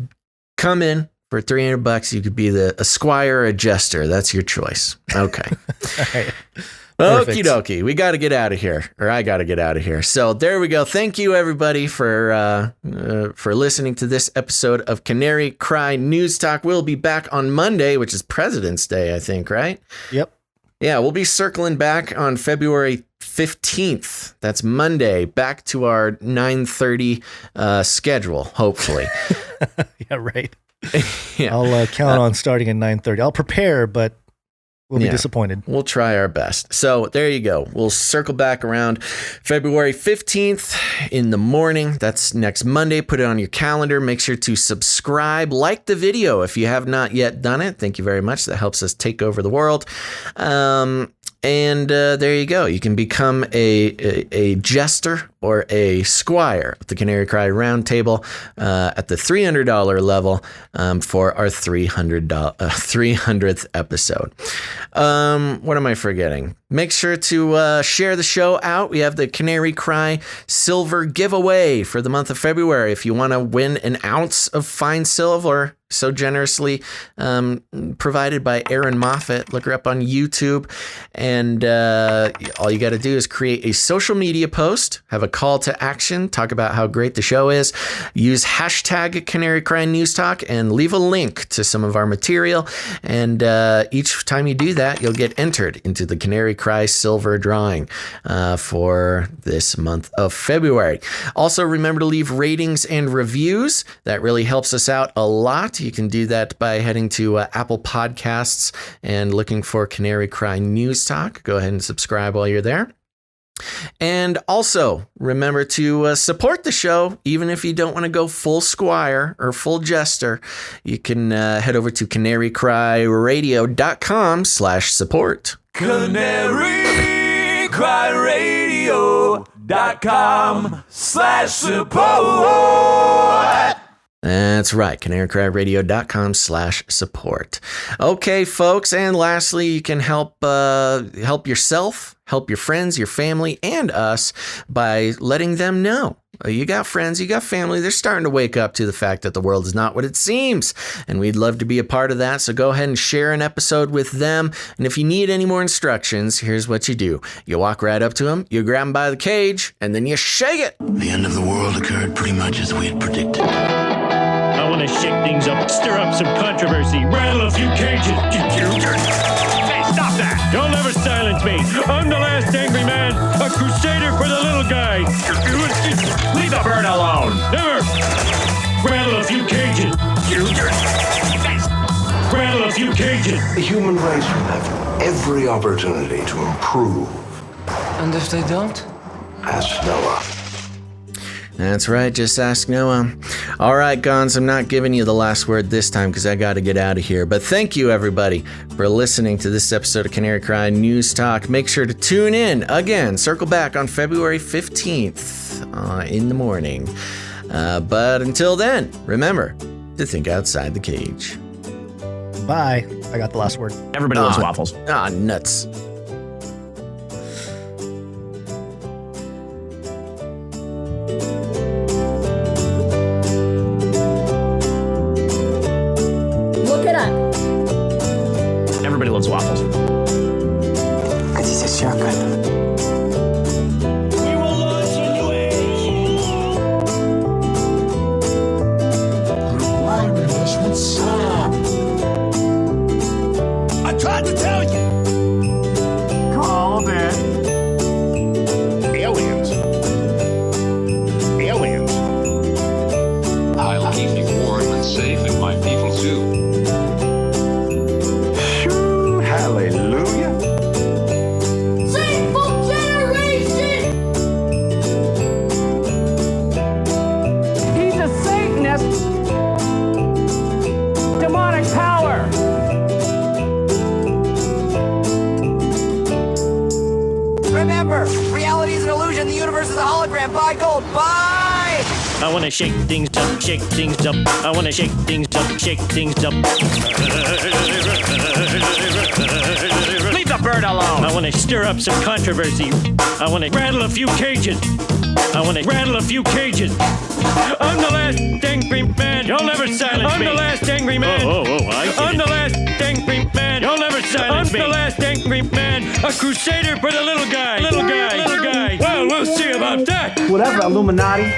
come in for $300. You could be a squire or a jester. That's your choice. Okay. All right. Okie dokie. We got to get out of here, or I got to get out of here. So there we go. Thank you, everybody, for listening to this episode of Canary Cry News Talk. We'll be back on Monday, which is President's Day, I think, right? Yep. Yeah, we'll be circling back on February 15th. That's Monday, back to our 9:30 schedule, hopefully. Yeah, right. Yeah. I'll count on starting at 9:30. I'll prepare, but we'll be disappointed. We'll try our best. So there you go. We'll circle back around February 15th in the morning. That's next Monday. Put it on your calendar. Make sure to subscribe. Like the video if you have not yet done it. Thank you very much. That helps us take over the world. And there you go. You can become a jester or a squire at the Canary Cry Roundtable at the $300 level for our 300th episode. What am I forgetting? Make sure to share the show out. We have the Canary Cry Silver giveaway for the month of February. If you want to win an ounce of fine silver, so generously provided by Erin Moffat. Look her up on YouTube. And all you got to do is create a social media post, have a call to action, talk about how great the show is, use hashtag Canary Cry News Talk, and leave a link to some of our material. And each time you do that, you'll get entered into the Canary Cry Silver drawing for this month of February. Also, remember to leave ratings and reviews. That really helps us out a lot. You can do that by heading to Apple Podcasts and looking for Canary Cry News Talk. Go ahead and subscribe while you're there. And also remember to support the show, even if you don't want to go full squire or full jester. You can head over to canarycryradio.com/support. canarycryradio.com/support. That's right, canarycryradio.com/support. Okay, folks, and lastly, you can help yourself, help your friends, your family, and us by letting them know. You got friends, you got family, they're starting to wake up to the fact that the world is not what it seems, and we'd love to be a part of that, so go ahead and share an episode with them, and if you need any more instructions, here's what you do. You walk right up to them, you grab them by the cage, and then you shake it. The end of the world occurred pretty much as we had predicted. I want to shake things up, stir up some controversy, rattle a few cages. Hey, stop that! Don't ever silence me. I'm the last angry man, a crusader for the little guy. Leave the bird alone. Never. Rattle a few cages. Rattle a few cages. The human race will have every opportunity to improve. And if they don't? Ask Noah. That's right, just ask Noah. All right, Gons, I'm not giving you the last word this time because I got to get out of here. But thank you, everybody, for listening to this episode of Canary Cry News Talk. Make sure to tune in again. Circle back on February 15th in the morning. But until then, remember to think outside the cage. Bye. I got the last word. Everybody loves waffles. Nuts. Look it up. Everybody loves waffles. I tried to tell you. Called it. Aliens. Aliens. I'll keep you warm and safe in my people too. Hallelujah. Sinful generation. He's a Satanist. Demonic power. Remember, reality is an illusion. The universe is a hologram. Buy gold. Buy! I wanna shake things up, shake things up. I wanna shake things up, shake things up. Leave the bird alone. I wanna stir up some controversy. I wanna rattle a few cages. I'm the last angry man. You'll never silence me. I'm the last angry man. I'm the last angry man. You'll never silence me. I'm the last angry man. A crusader for the little guy. Well, we'll see about that. Whatever, Illuminati.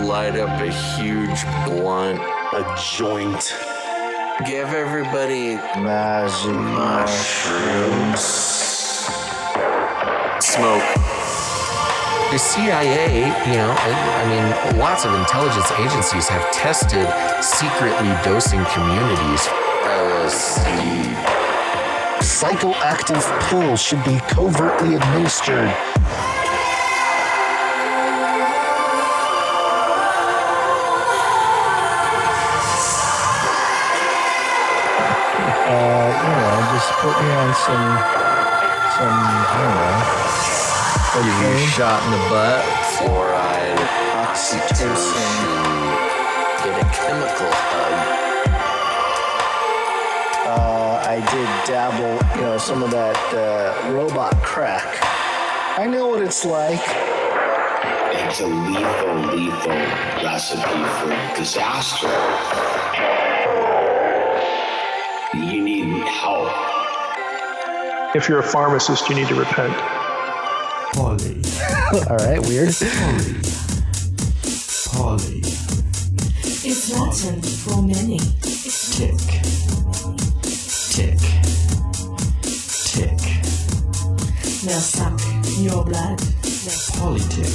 Light up a huge blunt, a joint. Give everybody magic mushrooms. Smoke. The CIA, lots of intelligence agencies have tested secretly dosing communities. LSD. Psychoactive pills should be covertly administered. Just put me on some, I don't know, Give you a shot in the butt. Fluoride, oxytocin, get a chemical hug. I did dabble, some of that robot crack. I know what it's like. It's a lethal recipe for disaster. You need help. If you're a pharmacist, you need to repent. Polly. All right, weird. Polly. It's Latin for many. Tick. Tick. Tick. Now suck your blood. Politic.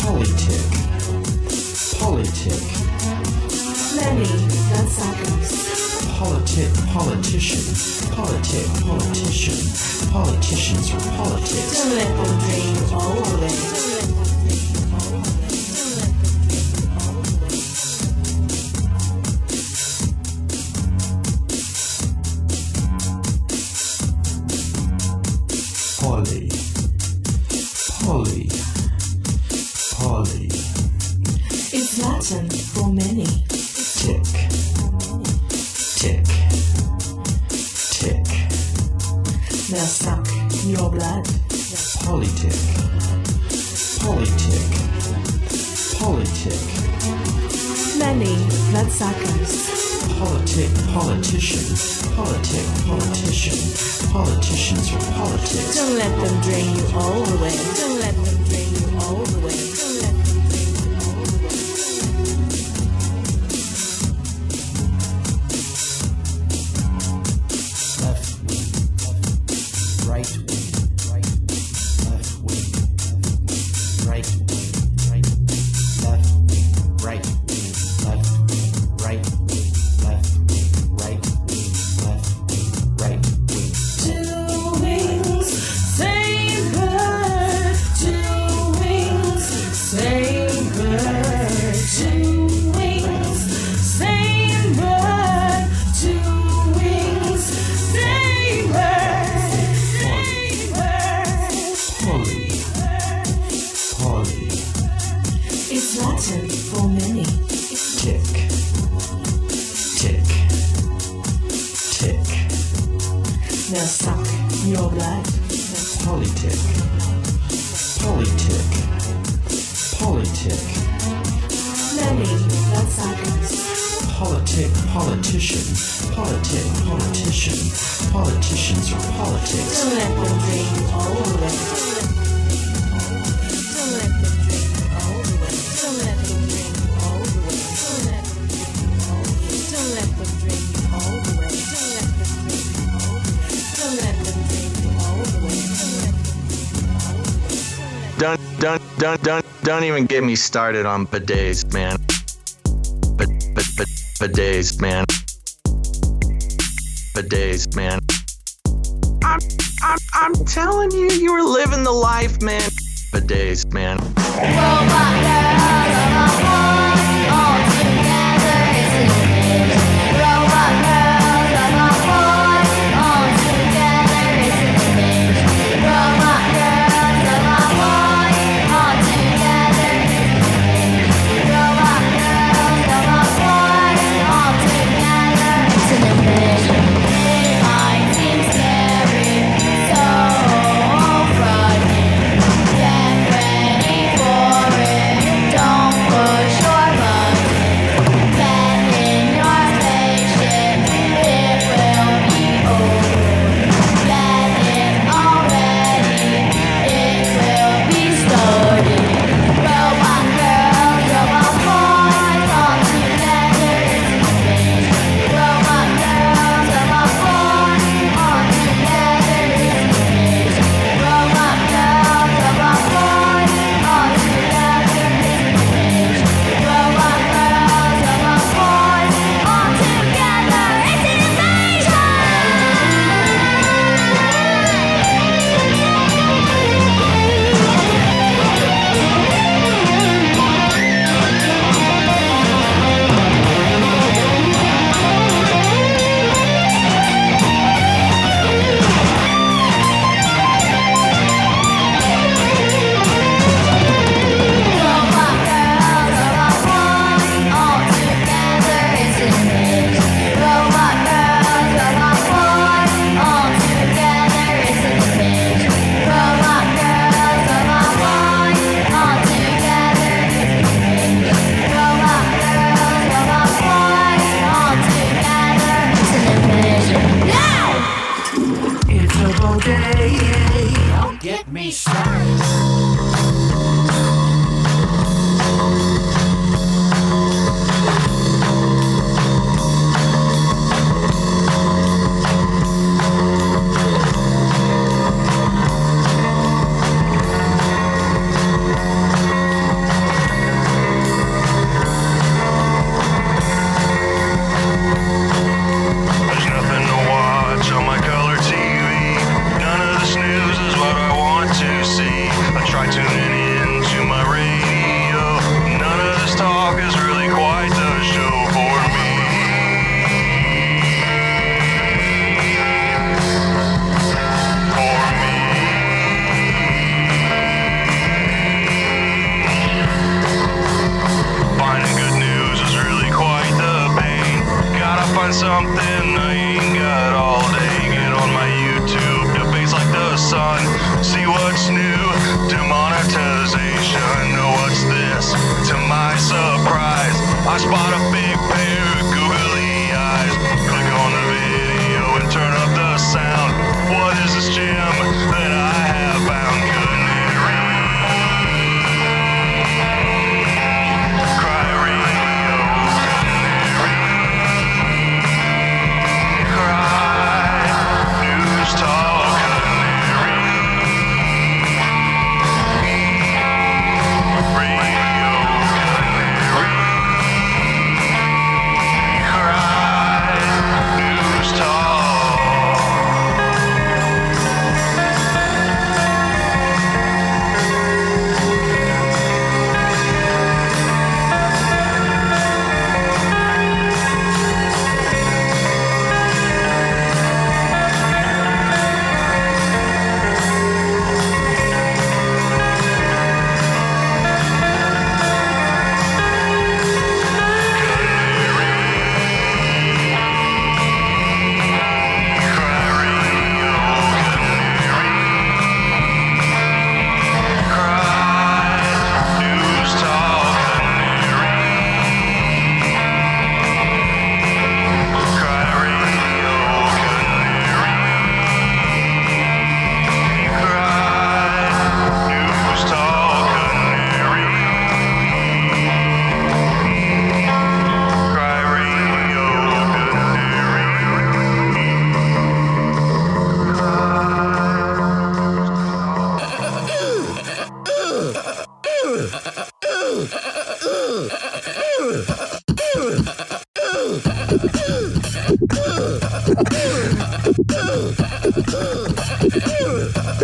Politic. Politic. Many bloodsuckers. Politician. Politicians for politics. Don't let them drain you all away. Polly. It's Latin for many. Tick. Tick. Tick. Now suck your blood. Politic. Many bloodsuckers. Politicians for politics. Don't let them drain you all the way. Don't let them drain you all the way. Don't let them drain you all the way. Left wing, right wing, left wing, right wing, left wing, right wing, left wing, right wing, left wing, right wing, left wing, right wing. Two wings, same bird. Two wings, same bird. Two wings, same bird. Two wings, same bird. Same bird. Polly. It's Latin for many. Tick. Now suck your blood. Politic. Many bloodsuckers. Politicians for politics. Don't let them drain you all the way. Don't let them drain you all the way. Don't let them drain you all the way. Don't let them drain you all the way. Don't let them drain you all the way. Don't even get me started on bidets, man. Bidets, man. Bidets, man. I'm telling you, you were living the life, man. Bidets, man. Robot girls on my phone, all together it's an image. Robot girls on my phone, all together it's an image. Robot girls on my phone, all together it's an image. Robot girls on my phone, all together it's an image. It might seem scary, so frightening. Get ready for it.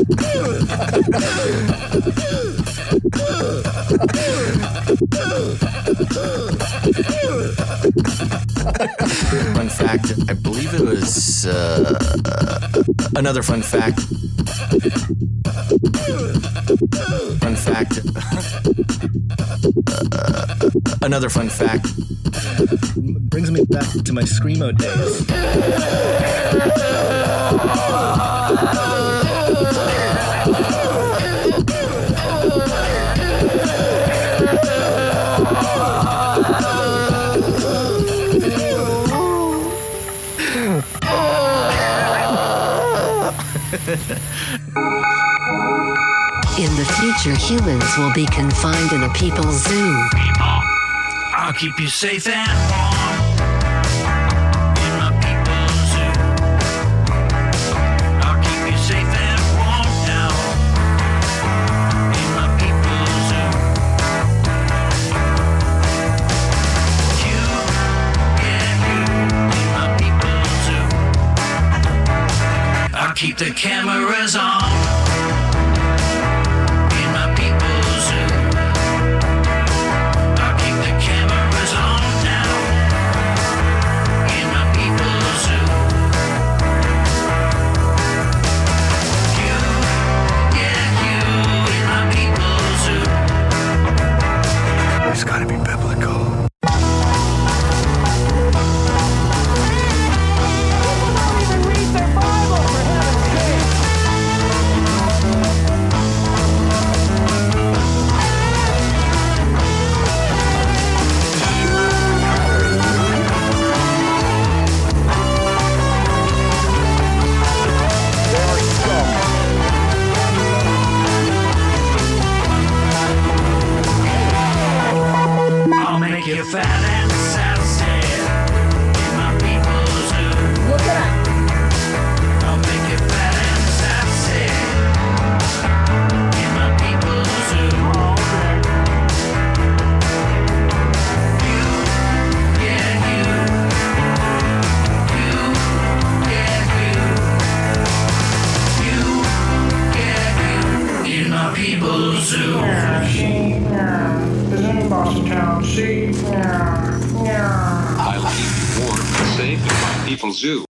Fun fact, I believe it was another fun fact. Fun fact. Another fun fact. Brings me back to my Screamo days. In the future, humans will be confined in a people's zoo. I'll keep you safe and warm in my people's zoo. I'll keep you safe and warm now in my people's zoo. You, yeah, you in my people's zoo. I'll keep the cameras on. It's gotta be biblical. I'll make you fat and sassy in my people's zoo. Look it up. I'll make you fat and sassy in my people's zoo. You, yeah, you. You, yeah, you. You, yeah, you. In my people's zoo. Highly informed and safe in my people's zoo.